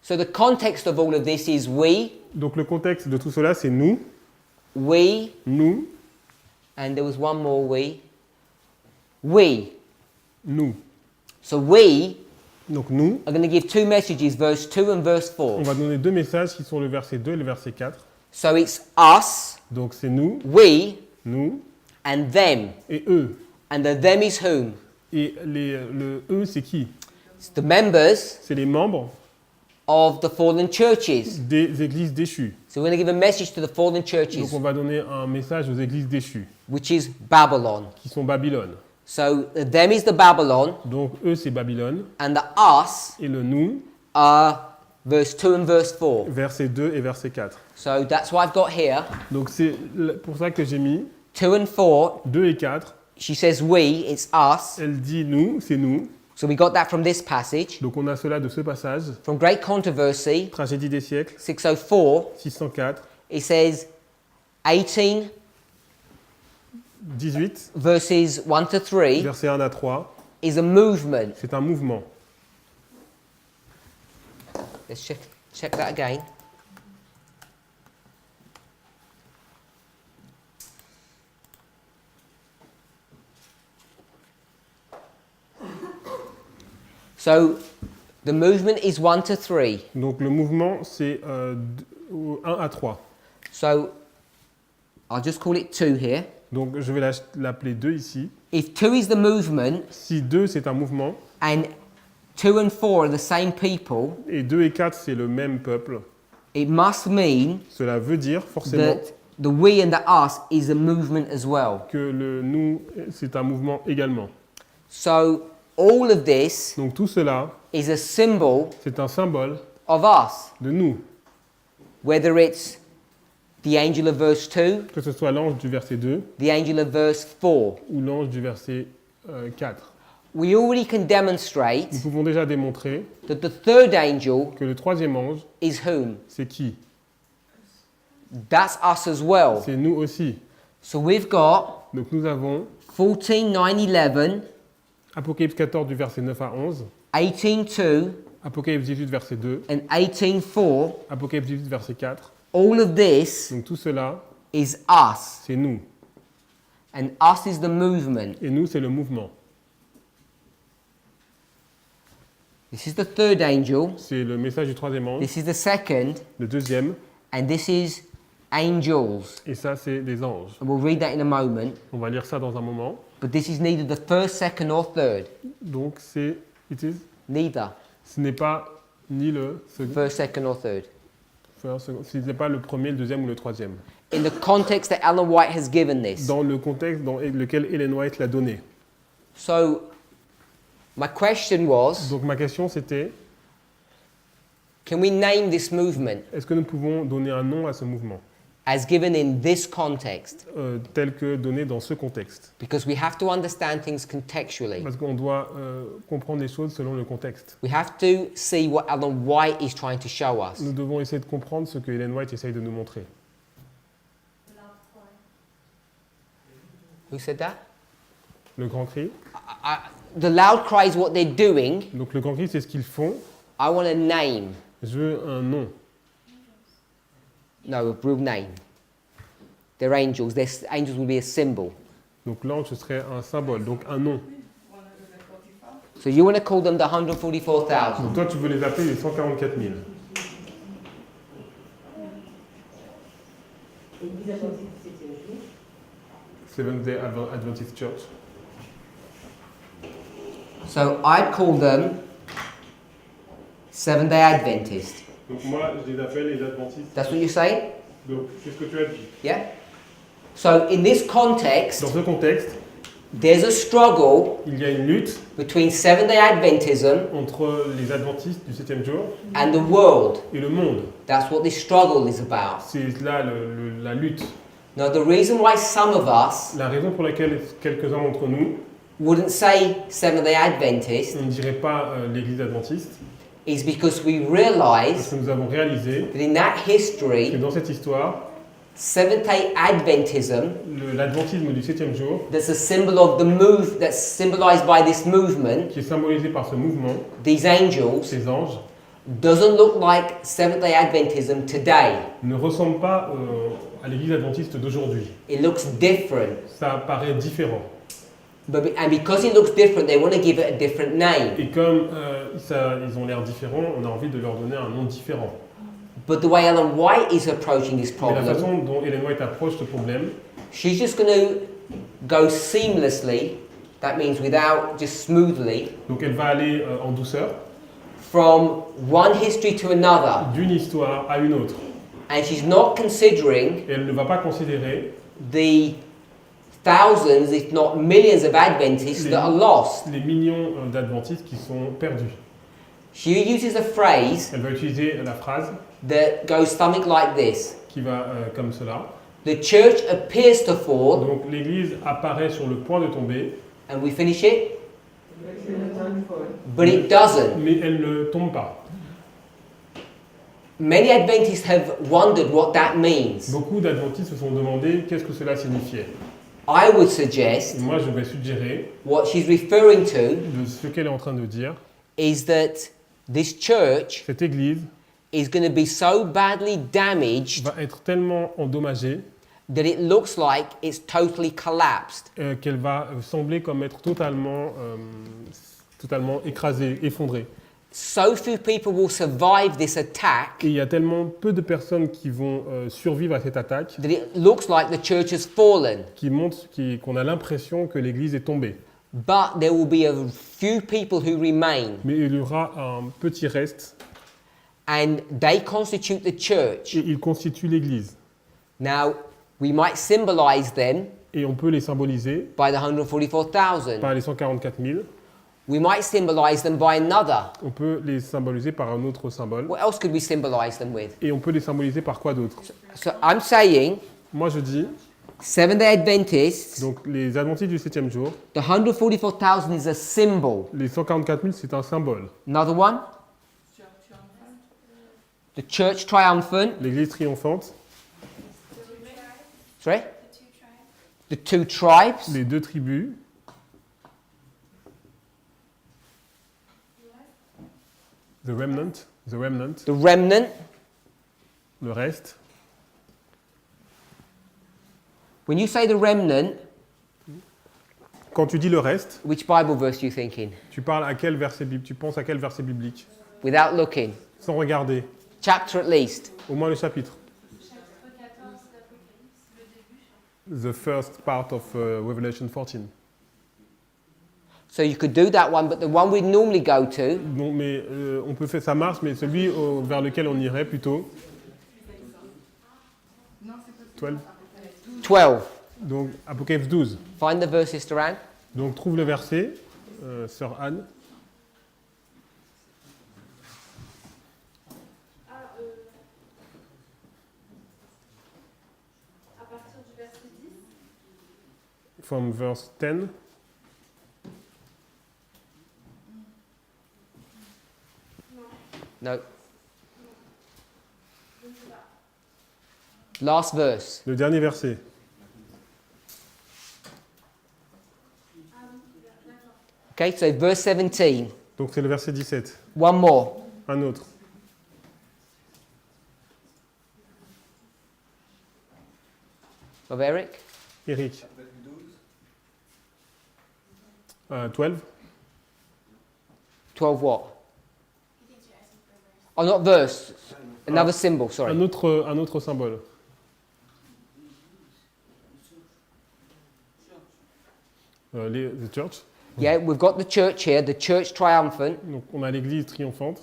So the context of all of this is we, Donc le contexte de tout cela, c'est nous, and there was one more we. nous. So we Donc nous, are going to give two messages, verse 2 and verse 4. on va donner 2 messages qui sont le verset 2 et le verset 4. So it's us, Donc c'est nous, we, and them. et eux. And the them is whom? Et le eux, c'est qui? It's the members C'est les membres of the fallen churches. des églises déchues. So we're going to give a message to the fallen Donc churches, on va donner un message aux églises déchues, which is Babylon. qui sont Babylone. So the them is the Babylon, Donc eux, c'est Babylone, and the us et le nous, are verse 2 and verse 4. verset 2 et verset 4. So that's what I've got here. Donc c'est pour ça que j'ai mis 2 and 4, 2 et 4. she says we, it's us. Elle dit nous, c'est nous. So we got that from this passage. Donc on a cela de ce passage, From Great Controversy, Tragédie des siècles, 604, 604, it says 18 18, verses 1 to 3 verset 1 à 3. is a movement. C'est un mouvement. Let's check that again. So the movement is 1 to 3. Donc le mouvement, c'est 1 à 3. So I'll just call it 2 here. Donc je vais l'appeler 2 ici. If 2 is the movement Si 2 c'est un mouvement, and 2 and 4 are the same people, et 2 et 4 c'est le même peuple, it must mean cela veut dire forcément that the we and the us is a movement as well. que le nous c'est un mouvement également. So all of this Donc tout cela, is a symbol c'est un symbole of us, de nous. whether it's the angel of verse 2, Que ce soit l'ange du verset 2 the angel of verse 4. ou l'ange du verset 4. We already can demonstrate Nous pouvons déjà démontrer that the third angel que le troisième ange, is whom? c'est qui? That's us as well. C'est nous aussi. So we've got Donc nous avons 14, 9, 11, Apocalypse 14 du verset 9 à 11, 18, 2, Apocalypse 18 verset 2, and 18, 4. Apocalypse 18 verset 4. All of this Donc tout cela, is us. c'est nous. And us is the movement. Et nous, c'est le mouvement. This is the third angel. C'est le message du troisième ange, This is the second. le deuxième, And this is angels. et ça, c'est les anges. And we'll read that in a moment. On va lire ça dans un moment. But this is neither the first, second, or third. Donc c'est, Neither. ce n'est pas ni le second, First, second, or third. ce n'est pas le premier, le deuxième ou le troisième. In the context that Ellen White has given this. Dans le contexte dans lequel Ellen White l'a donné. So, my question was, Donc ma question c'était, can we name this movement? est-ce que nous pouvons donner un nom à ce mouvement? as given in this context, tel que donné dans ce contexte. because we have to understand things contextually. Parce qu'on doit comprendre les choses selon le contexte. We have to see what Ellen White is trying to show us. Nous devons essayer de comprendre ce que Ellen White essaye de nous montrer. Who said that? Le grand cri. The loud cry is what they're doing. Donc le grand cri, c'est ce qu'ils font. I want a name. Je veux un nom. No, a real name. They're angels. Angels will be a symbol. Donc l'ange, ce serait un symbole, donc un nom. 144. So you want to call them the 144,000. Donc toi, tu veux les appeler les 144 000. Seventh-day Adventist Church. So I'd call them Seventh-day Adventist. Donc moi, je les appelle les Adventistes. That's what you're saying? Donc c'est ce que tu as dit. Yeah? So in this context, Dans ce contexte, there's a struggle il y a une lutte between Seventh-day Adventism entre les Adventistes du 7e jour and the world. et le monde. That's what this struggle is about. C'est là la lutte. Now, the reason why some of us La raison pour laquelle quelques-uns d'entre nous, wouldn't say Seventh-day Adventist on ne dirait pas l'Église adventiste, is because we parce realize que nous avons réalisé that in that que history, dans cette histoire, Seventh-day Adventism, l'adventisme du 7e jour, that's a symbol of the move, that's symbolized by this movement, qui est symbolisé par ce mouvement, these angels, ces anges, doesn't look like Seventh-day Adventism today. ne ressemble pas à l'Église adventiste d'aujourd'hui. It looks different. Ça paraît différent. And because it looks different, they want to give it a different name. Et comme ils ont l'air différents, on a envie de leur donner un nom différent. But the way Ellen White is approaching this Mais la problem, façon dont Ellen White approche ce problème, she's just going to go seamlessly, that means without, just smoothly, donc elle va aller en douceur, from one history to another. d'une histoire à une autre. And she's not considering Et elle ne va pas considérer the thousands, if not millions, of Adventists that are lost. les millions d'adventistes qui sont perdus. She uses a phrase Elle va utiliser la phrase that goes something like this. qui va comme cela. The church appears to fall, Donc l'Église apparaît sur le point de tomber, and we finish it, But but it doesn't. mais elle ne tombe pas. Many Adventists have wondered what that means. Beaucoup d'adventistes se sont demandé qu'est-ce que cela signifiait. I would suggest Et moi, je vais suggérer what she's referring to de ce qu'elle est en train de dire. is that this church Cette Église is going to be so badly damaged va être tellement endommagée that it looks like it's totally collapsed. qu'elle va sembler comme être totalement écrasée, effondrée. So few people will survive this attack Et il y a tellement peu de personnes qui vont survivre à cette attaque that it looks like the church has fallen. qui montrent qu'on a l'impression que l'Église est tombée. But there will be a few people who remain, Mais il y aura un petit reste and they constitute the church. et ils constituent l'Église. Now, we might symbolize them Et on peut les symboliser by the 144,000. par les 144 000. We might symbolize them by another. On peut les symboliser par un autre symbole. What else could we symbolize them with? Et on peut les symboliser par quoi d'autre? So I'm saying Moi, je dis, Seventh-day Adventists, donc les adventistes du 7e jour, the 144,000 is a symbol. les 144 000, c'est un symbole. Another one, the church triumphant. L'Église triomphante, Sorry? The two tribes. les deux tribus, the remnant, The remnant. le reste. When you say the remnant, Quand tu dis le reste, which Bible verse are you thinking? tu parles à quel verset biblique? Tu penses à quel verset biblique? Without looking. Sans regarder, Chapter at least. au moins le chapitre. Chapitre 14 d'Apocalypse, le début. The first part of Revelation 14. So you could do that one, but the one we normally go to Non, mais on peut faire, ça marche, mais celui vers lequel on irait plutôt. 12. 12. Donc Apocalypse 12. Find the verse, Sister Anne. Donc trouve le verset, sœur Anne. from verse 10. No. Last verse. Le dernier verset. Okay, so verse 17. Donc c'est le verset 17. One more. Un autre. Of Eric. Eric. 12. 12 what? Oh, not verse. Another symbol, sorry. Un autre symbole. The church. Yeah, we've got the church here, the church triumphant. Donc on a l'église triomphante.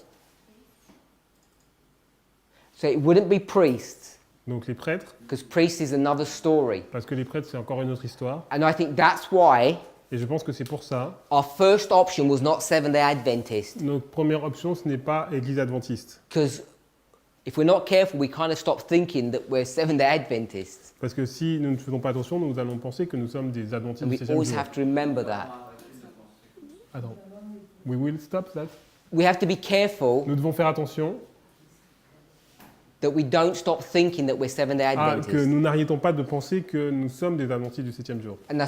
So it wouldn't be priests, Donc les prêtres, because priests is another story. parce que les prêtres c'est encore une autre histoire. And I think that's why Et je pense que c'est pour ça. our first option was not Seventh-day Adventist. Notre première option, ce n'est pas église adventiste. Because if we're not careful, we kind of stop thinking that we're Seventh-day Adventists. Parce que si nous ne faisons pas attention, nous allons penser que nous sommes des adventistes And du we 7e always jour. have to remember that. Attends. We will stop that. We have to be careful Nous devons faire attention that we don't stop thinking that we're Seventh-day à que Adventists. nous n'arrêtons pas de penser que nous sommes des adventistes du 7e jour. And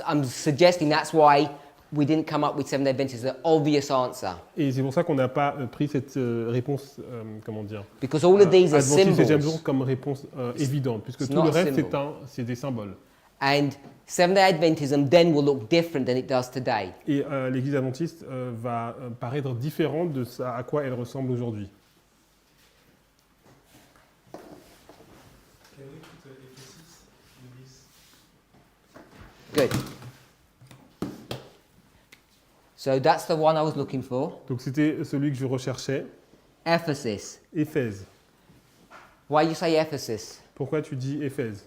I'm suggesting that's why we didn't come up with Seventh-day Adventists, the obvious answer. Et c'est pour ça qu'on n'a pas pris cette réponse, comment dire, Because all of these are adventiste 7e symbols. jour comme réponse évidente, puisque It's tout not le a reste symbol. c'est des symboles. And Seventh-day Adventism then will look different than it does today. Et l'église adventiste va paraître différente de ça à quoi elle ressemble aujourd'hui. Good. So that's the one I was looking for. Donc c'était celui que je recherchais, Ephesus. Éphèse. Why you say Ephesus? Pourquoi tu dis Éphèse?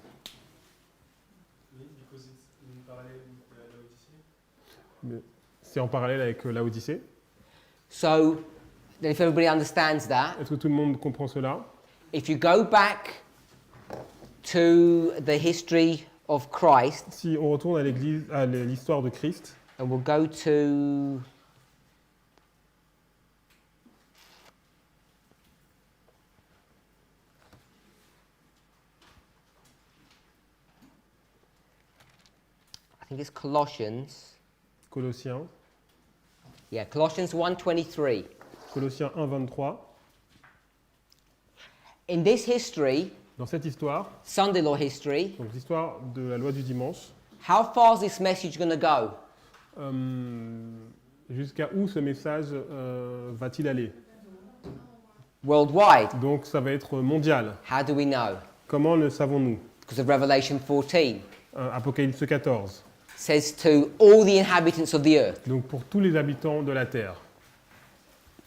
C'est en parallèle avec Laodicée. So, then if everybody understands that, Est-ce que tout le monde comprend cela? if you go back to the history of Christ, Si on retourne à l'église, à l'histoire de Christ, and we'll go to I think it's Colossians. Colossiens, Yeah, Colossians 1:23. Colossiens 1, 23. In this history, Dans cette histoire, Sunday law history, donc l'histoire de la loi du dimanche, how far is this message going to go? jusqu'à où ce message va-t-il aller? Worldwide. Donc ça va être mondial. How do we know? Comment le savons-nous? Because of Revelation 14. Apocalypse 14. Says to all the inhabitants of the earth. Donc pour tous les habitants de la terre.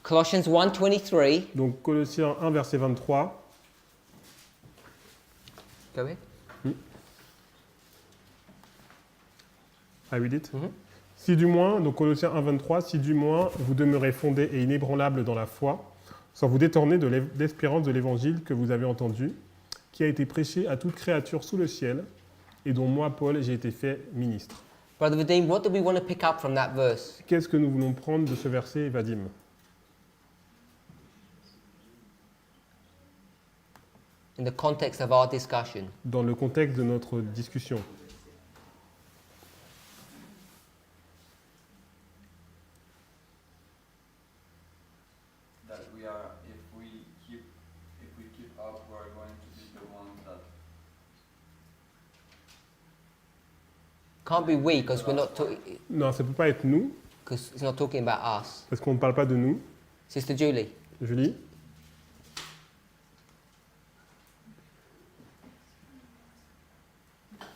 Colossians 1:23. Donc Colossiens 1, verset 23. Go ahead. I read it. Mhm. Si du moins, donc Colossiens 1, 23, si du moins vous demeurez fondés et inébranlables dans la foi, sans vous détourner de l'espérance de l'évangile que vous avez entendu, qui a été prêché à toute créature sous le ciel, et dont moi, Paul, j'ai été fait ministre. Brother Vadim, what do we want to pick up from that verse? Qu'est-ce que nous voulons prendre de ce verset, Vadim? In the context of our discussion. Dans le contexte de notre discussion. That we are, if we keep up, we're going to be the ones that. Can't be we because we're not talking, Non, ça ne peut pas être nous, because it's not talking about us. parce qu'on ne parle pas de nous. Sister Julie. Julie?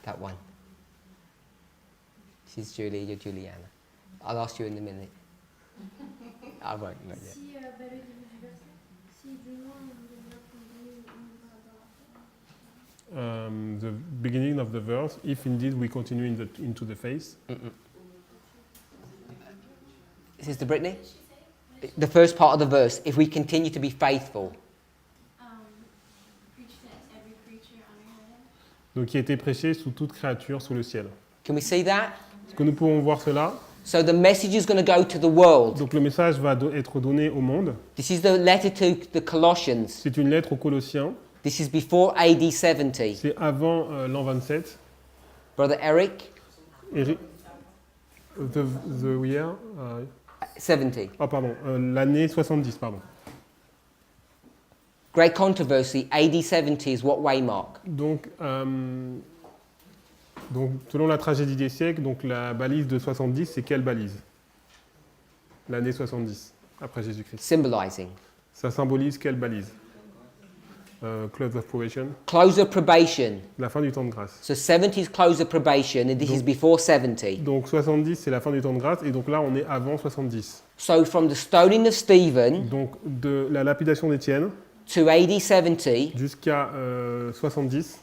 That one. She's Julie, you're Juliana. I'll ask you in a minute. I won't, not yet. Si, le début du verset, si du moins on demeure fondé, on va dans The beginning of the verse, if indeed we continue into the faith. Sister Brittany? The first part of the verse, if we continue to be faithful. preach to every creature under heaven. Donc qui a été prêché sous toute créature sous le ciel. Can we see that? Est-ce que nous pouvons voir cela? So the message is going to go to the world. Donc le message va être donné au monde. This is the letter to the Colossians. C'est une lettre aux Colossiens. This is before AD 70. C'est avant l'an 27. Brother Eric, Eric, the year, 70. pardon, l'année 70, pardon. Great controversy, AD 70 is what waymark? Donc, selon la tragédie des siècles, donc la balise de 70, c'est quelle balise? L'année 70, après Jésus-Christ. Symbolizing. Ça symbolise quelle balise? Close of probation, Close of probation. la fin du temps de grâce. So 70 is close of probation, and this is before 70. Donc 70, c'est la fin du temps de grâce, et donc là, on est avant 70. So from the stoning of Stephen Donc de la lapidation d'Étienne to AD 70, jusqu'à 70,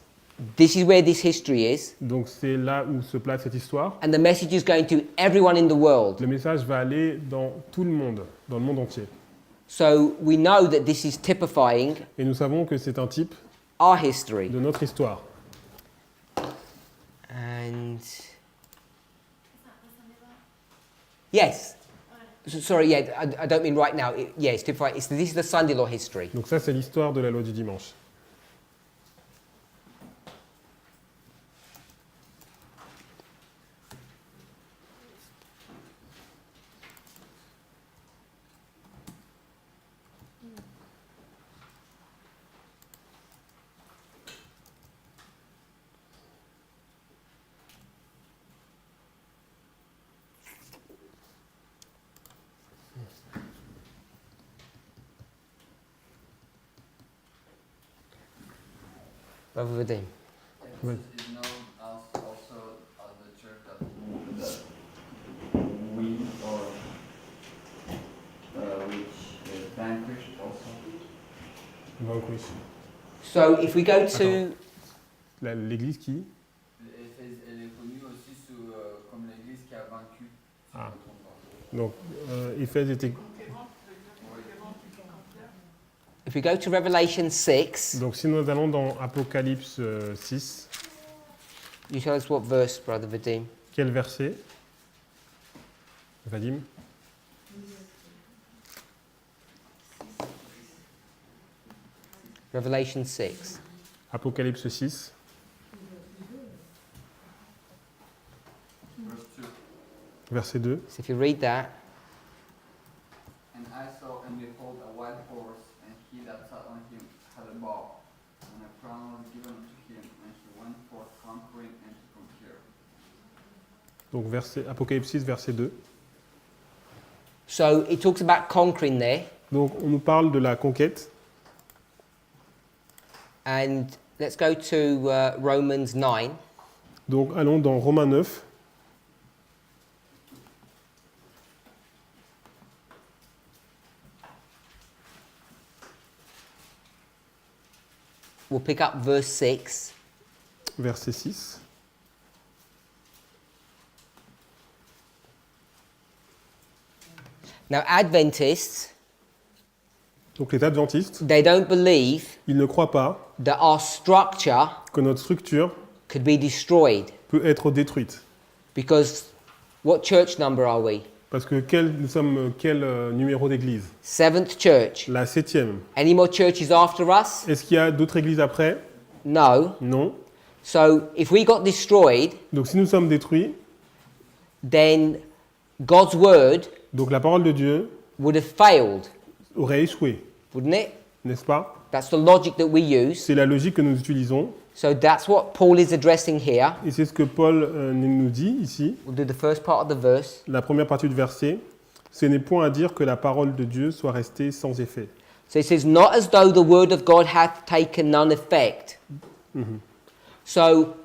this is where this history is, donc c'est là où se place cette histoire. and the message is going to everyone in the world. Le message va aller dans tout le monde, dans le monde entier. So we know that this is typifying Et nous savons que c'est un type our history. de notre histoire. And yes, sorry, yeah, I don't mean right now. Yeah, it's typifying. This is the Sunday law history. Donc ça, c'est l'histoire de la loi du dimanche. Brother Vadim. Oui. Is known as also as the church that we or which vanquished also. Vanquish. So if we go to L'église qui? Elle est connue aussi comme l'église qui a vaincu. si Ah. je me trompe pas. Donc Éphèse était. if we go to Revelation 6, Donc si nous allons dans Apocalypse 6, you tell us what verse, Brother Vadim. quel verset? Vadim? Revelation 6. Apocalypse 6, Verse 2. verset 2. So if you read that, And I saw and behold a white horse, and he that sat on him had a bow, and a crown was given unto him, and he went forth conquering and to conquer. Donc Apocalypse 6, verset 2. so it talks about conquering there, Donc on nous parle de la conquête. and let's go to Romans 9. Donc allons dans Romains 9. We'll pick up verse 6. Verset 6. Now, Adventists, Donc les adventistes, they don't believe ils ne croient pas that our structure que notre structure could be destroyed, peut être détruite. because what church number are we? Parce que nous sommes quel numéro d'église? Seventh church. La 7e. Any more churches after us? Est-ce qu'il y a d'autres églises après? No. Non. So if we got destroyed, Donc si nous sommes détruits, then God's word donc la parole de Dieu would have failed, aurait échoué, wouldn't it? n'est-ce pas? That's the logic that we use. C'est la logique que nous utilisons So that's what Paul is addressing here. et c'est ce que Paul nous dit ici. We'll do the first part of the verse. La première partie du verset, ce n'est point à dire que la parole de Dieu soit restée sans effet. So it says, not as though the word of God hath taken none effect. So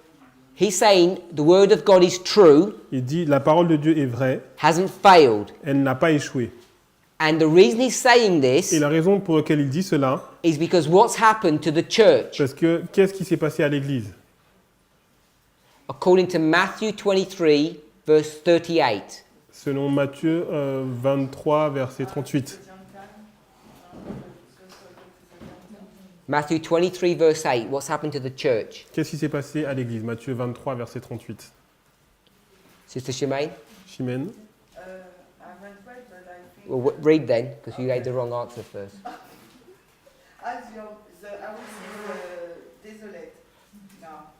he's saying the word of God is true, Il dit la parole de Dieu est vraie, hasn't failed. elle n'a pas échoué. And the reason he's saying this Et la raison pour laquelle il dit cela, is because what's happened to the church, parce que qu'est-ce qui s'est passé à l'église? according to Matthew 23, verse 38. Selon Matthieu 23, verset 38. Matthew 23, verse 8. What's happened to the church? Qu'est-ce qui s'est passé à l'église? Matthieu 23, verset 38. Sister Shemaine? Chimène? I haven't read, but I think Well, read then, because you gave the wrong answer first. as the house is desolate now.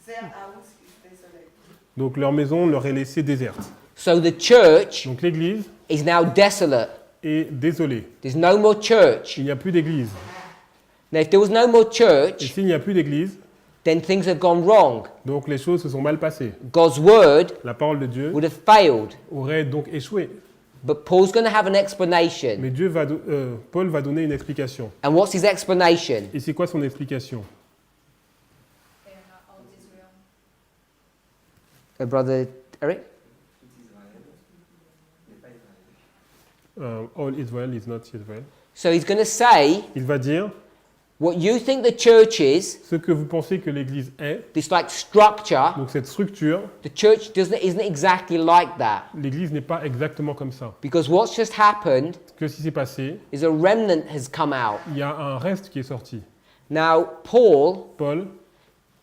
Their house is desolate. Donc leur maison leur est laissée déserte. So the church Donc l'église is now desolate. est désolée. There's no more church. Il n'y a plus d'église. Now, if there was no more Et church, s'il n'y a plus d'église, then things have gone wrong. donc les choses se sont mal passées. God's word La parole de Dieu would have failed. aurait donc échoué. But Paul's going to have an explanation. Mais Paul va donner une explication. And what's his explanation? Et c'est quoi son explication? They are not all Israel. Brother Eric? All Israel is not Israel. So he's going to say, Il va dire, what you think the church is, ce que vous pensez que l'église est, this like structure, donc cette structure, the church isn't exactly like that. l'église n'est pas exactement comme ça. Because what's just happened Qu'est-ce qui s'est passé? is a remnant has come out. Il y a un reste qui est sorti. Now, Paul, Paul,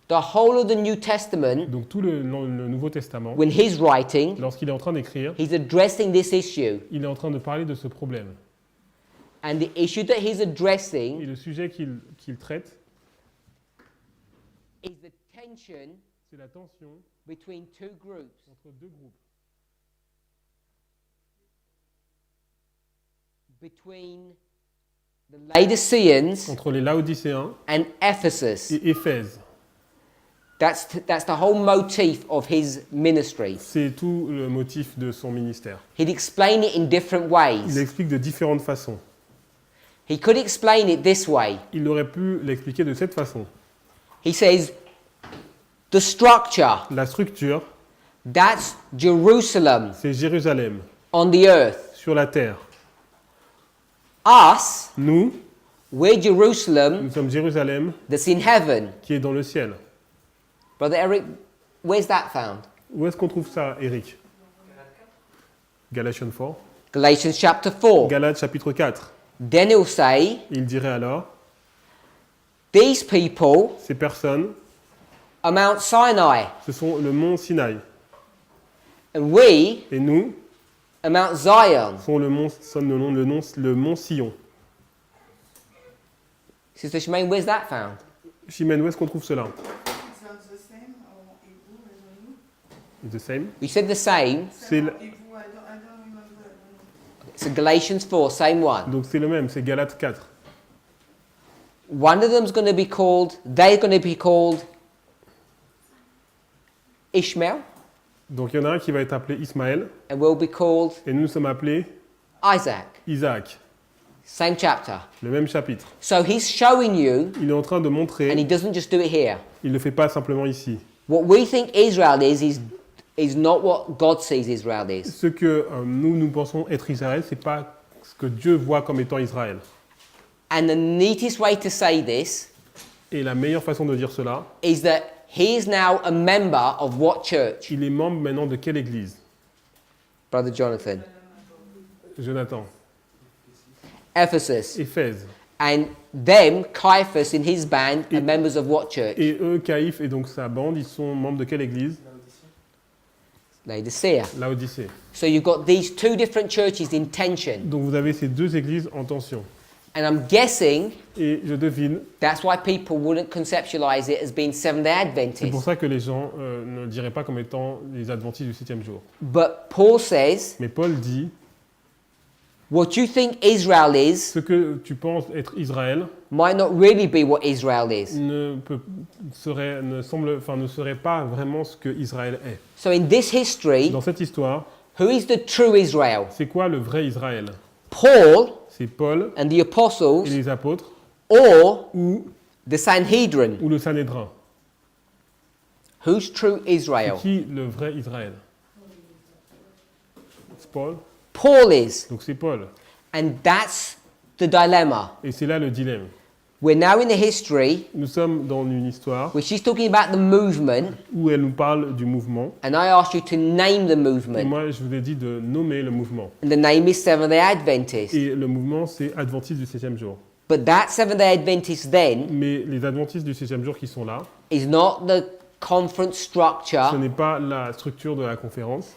the whole of the New Testament, donc tout le Nouveau Testament, when he's writing, lorsqu'il est en train d'écrire, he's addressing this issue. il est en train de parler de ce problème. And the issue that he's Et addressing le sujet qu'il traite, is the tension c'est la tension between two groups. entre deux groupes. Between the Laodiceans Entre les Laodicéens and Ephesus. et Éphèse. That's the whole motif of his ministry. C'est tout le motif de son ministère. He'd explain it in different Il ways. l'explique de différentes façons. He could explain it this way. Il aurait pu l'expliquer de cette façon. He says, the structure, La structure, that's Jerusalem c'est Jérusalem, on the earth. sur la terre. Us, Nous, we're Jerusalem nous sommes Jérusalem that's in heaven. qui est dans le ciel. Brother Eric, where's that found? Où est-ce qu'on trouve ça, Eric? Galatians 4. Galatians chapter 4. Galates chapitre 4. Then he'll say, Il dirait alors, these people ces personnes, are Mount Sinai, ce sont le mont Sinaï. and we Et nous, are Mount Zion. sommes le mont Sion. Sister Shemaine, where's that found? Chimène, où est-ce qu'on trouve cela? It's not the same or Hebrew, I don't know. It's the same. We said the same. C'est le- Hebrew, I don't remember. I don't know. So Galatians 4, same one. Donc c'est le même, c'est Galates 4. One of them's going to be called, they're going to be called Ishmael, Donc il y en a un qui va être appelé Ismaël, and we'll be called et nous sommes appelés Isaac. Isaac. Same chapter. Le même chapitre. So he's showing you, Il est en train de and he montrer, doesn't just do it here. il ne le fait pas simplement ici. What we think Israel is not what God sees Israel is. Ce que nous pensons être Israël, c'est pas ce que Dieu voit comme étant Israël. And the neatest way to say this Et la meilleure façon de dire cela, is that he is now a member of what church? il est membre maintenant de quelle église? Brother Jonathan. Jonathan. Ephesus. Éphèse. And them, Caiaphas in his band, are members of what church? Et eux, Caïphe et donc sa bande, ils sont membres de quelle église? Laodicea. Laodicée. So you've got these two different churches in tension. Donc vous avez ces deux églises en tension. And I'm guessing Et je devine, that's why people wouldn't conceptualize it as being Seventh-day c'est pour Adventists. ça que les gens ne le diraient pas comme étant les adventistes du 7e jour. But Paul says, Mais Paul dit, what you think Israel is ce que tu penses être Israël might not really be what Israel is. ne serait pas vraiment ce que Israël est. So in this history, Dans cette histoire, who is the true Israel? c'est quoi le vrai Israël? Paul C'est Paul and the et apostles les apôtres or ou the Sanhedrin? le Sanhédrin. Who's true C'est Israel? qui le vrai Israël? C'est Paul. Paul is. Donc c'est Paul. And that's the dilemma. Et c'est là le dilemme. We're now in the history Nous sommes dans une histoire where she's talking about the movement, où elle nous parle du mouvement. and I asked you to name the Et movement. moi, je vous ai dit de nommer le mouvement. And the name is Seventh-day Adventist. Et le mouvement, c'est Adventiste du 7e jour. But that Seventh-day Adventist then Mais les Adventistes du 7e jour qui sont là, is not the conference Ce structure n'est pas la structure de la conférence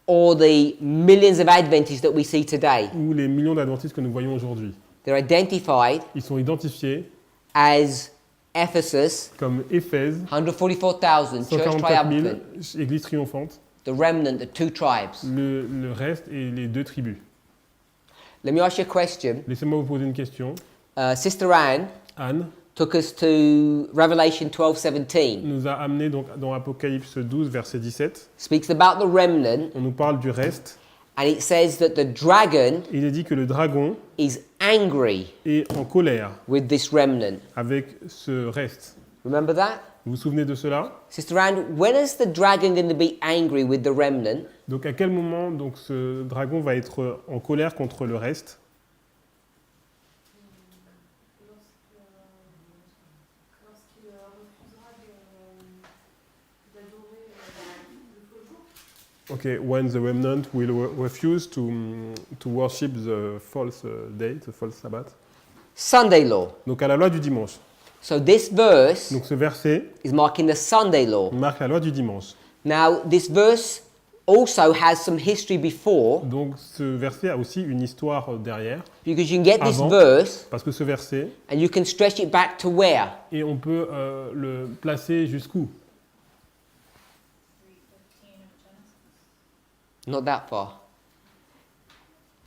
or the millions of Adventists that we see today. ou les millions d'adventistes que nous voyons aujourd'hui. They're identified Ils sont identifiés as Ephesus, comme Éphèse, 144,000, church 144 000, triumphant, église triomphante, the remnant, the two tribes. le reste et les 2 tribus. Let me ask you a question. Laissez-moi vous poser une question. Sister Anne Anne took us to Revelation 12:17. nous a amené donc dans Apocalypse 12, verset 17. Speaks about the remnant, On nous parle du reste. and it says that the dragon Il est dit que le dragon is angry est en colère with this remnant. avec ce reste. Remember that? Vous vous souvenez de cela? Sister Anne, when is the dragon going to be angry with the remnant? Donc à quel moment donc, ce dragon va être en colère contre le reste? Lorsqu'il refusera d'adorer le faux jour. Okay, when the remnant will refuse to worship the false day, the false Sabbath. Sunday law. Donc à la loi du dimanche. So this verse Donc ce verset is marking the Sunday law. marque la loi du dimanche. Now, this verse also has some history before, Donc ce verset a aussi une histoire derrière, because you can get this Avant. verse parce que ce verset, and you can stretch it back to where? et on peut le placer jusqu'où? 3:15 of Genesis. Not that far.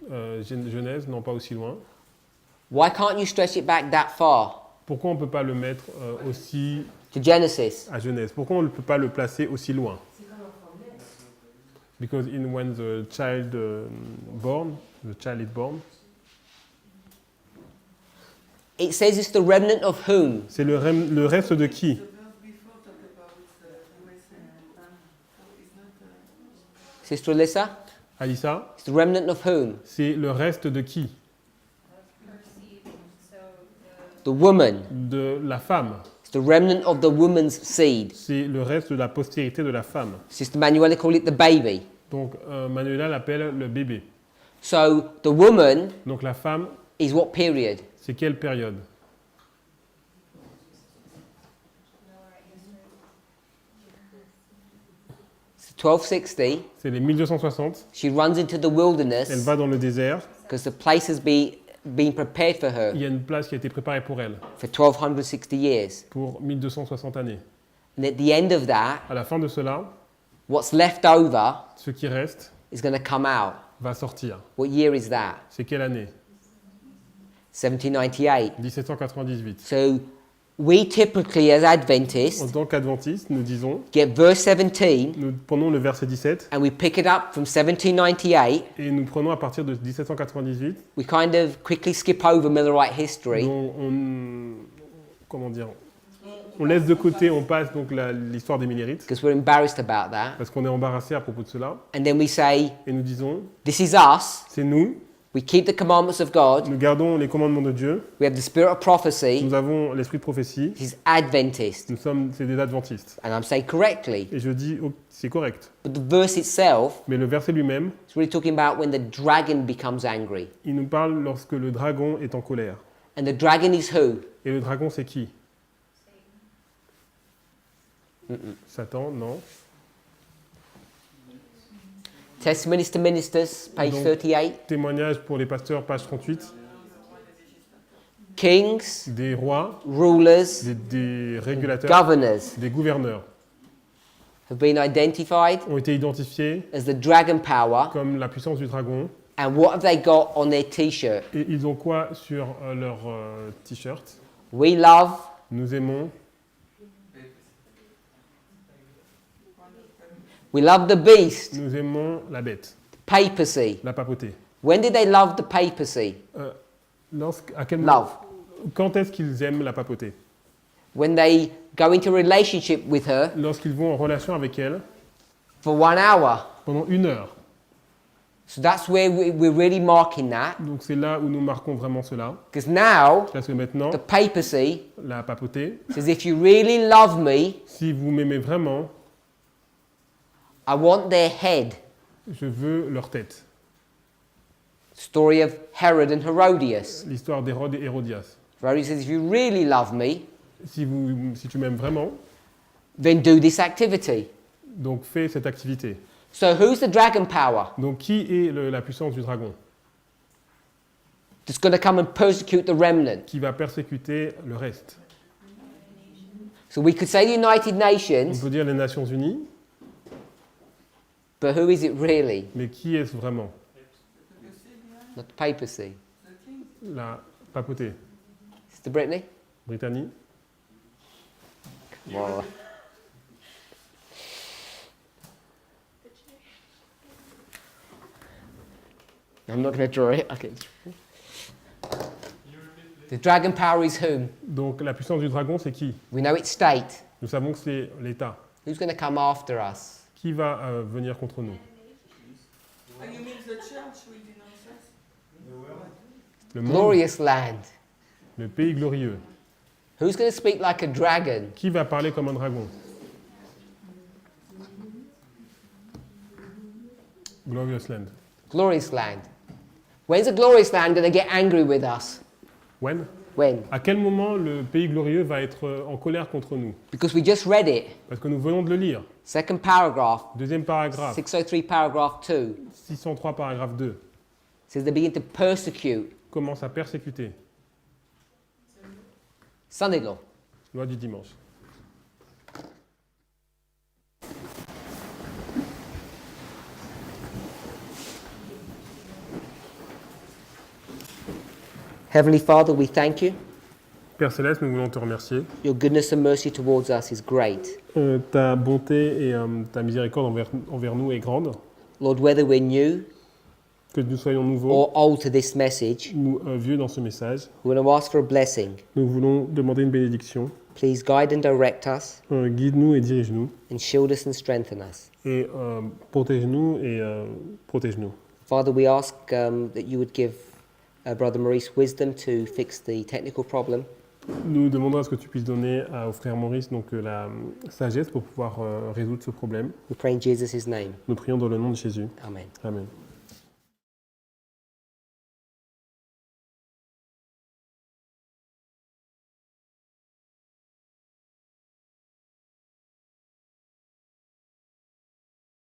Genèse, non pas aussi loin. Why can't you stretch it back that far Pourquoi on ne peut pas le mettre aussi to Genesis? à Genèse? Pourquoi on ne peut pas le placer aussi loin? Because when the child the child is born, It says it's the remnant of whom? c'est le reste de qui? The verse before talk about the Western Plan. So it's not. Sister Alyssa? Alissa, It's the remnant of whom? c'est le reste de qui? Her seed, so The woman. De la femme. It's the remnant of the woman's seed. C'est le reste de la postérité de la femme. Sister Manuela called it the baby. Donc Manuela l'appelle le bébé. So the woman Donc la femme, is what period? c'est quelle période? It's 1260. C'est les 1260. She runs into the Elle wilderness va dans le désert. because the place has been prepared for her Il y a une place qui a été préparée pour elle for 1260 years. pour 1260 années. And at the end of that, À la fin de cela, what's left over ce qui reste is going to come out. va sortir. What year is that? C'est quelle année? 1798. 1798. So we typically, as En Adventists, tant qu'adventistes, nous disons, get verse 17 nous prenons le verset 17 and we pick it up from 1798. et nous prenons à partir de 1798. We kind of quickly skip over Millerite history Comment dire? On laisse de côté, on passe donc l'histoire des Millérites because we're embarrassed about that. parce qu'on est embarrassé à propos de cela And then we say, et nous disons, this is us. c'est nous, We keep the commandments of God. nous gardons les commandements de Dieu, We have the spirit of prophecy. nous avons l'esprit de prophétie, This is Adventist. c'est des adventistes. And I'm saying correctly. Et je dis, oh, c'est correct. But the verse itself Mais le verset lui-même, is really talking about when the dragon becomes angry. il nous parle lorsque le dragon est en colère. And the dragon is who? Et le dragon, c'est qui? Satan, non. Testimonies to Ministers, page Donc, 38. Témoignage pour les pasteurs, page 38. Kings, Des rois, rulers, des régulateurs, governors des gouverneurs have been identified ont été identifiés as the dragon power. comme la puissance du dragon. And what have they got on their t-shirt? Et ils ont quoi sur leur t-shirt? We love, Nous aimons, we love the beast, nous aimons la bête, papacy. la papauté. When did they love the papacy? À quel moment- Love. Quand est-ce qu'ils aiment la papauté? When they go into a relationship with her Lorsqu'ils vont en relation avec elle for 1 hour. pendant 1 heure. So that's where we're really marking that. Donc c'est là où nous marquons vraiment cela. Because now, Parce que maintenant, the papacy la papauté, says, if you really love me, si vous m'aimez vraiment, I want their head. je veux leur tête. Story of Herod and Herodias. L'histoire d'Hérode et Hérodias. Herodias says, if you really love me, Si tu m'aimes vraiment, then do this activity. Donc fais cette activité. So who's the dragon power Donc qui est la puissance du dragon? that's going to come and persecute the remnant? Qui va persécuter le reste? So we could say the United On Nations, peut dire les Nations Unies, but who is it really? mais qui est-ce vraiment? Not the papacy. La papauté? Sister Brittany? Britannie? Well, I'm not going to draw it. Okay. The dragon power is whom? Donc la puissance du dragon, c'est qui? We know it's state. Nous savons que c'est l'État. Who's going to come after us? Qui va venir contre nous? Oh, you mean the church will denounce us? Le monde, Glorious land. le pays glorieux. Who's going to speak like a dragon? Qui va parler comme un dragon? Glorious land. Glorious land. When's the glorious land going to get angry with us? When? When? À quel moment le pays glorieux va être en colère contre nous? Because we just read it. Parce que nous venons de le lire. Second paragraph, Deuxième paragraphe, 603 paragraph 2. 603 paragraphe 2, Says they begin to persecute. commence à persécuter. Sunday law. Loi du dimanche. Heavenly Father, we thank you. Père Céleste, nous voulons te remercier. Your goodness and mercy towards us is great. Ta bonté et ta miséricorde envers nous est grande. Lord, whether we're new Que nous soyons nouveaux or old to this message, ou vieux dans ce message, we want to ask for a blessing. nous voulons demander une bénédiction. Please guide and direct us Guide-nous et dirige-nous. and shield us and strengthen us. Et protège-nous et protège-nous. Father, we ask that you would give Brother Maurice wisdom to fix the technical problem. Nous demandons à ce que tu puisses donner au frère Maurice donc, la sagesse pour pouvoir résoudre ce problème. We pray in Jesus' name. Nous prions dans le nom de Jésus. Amen. Amen.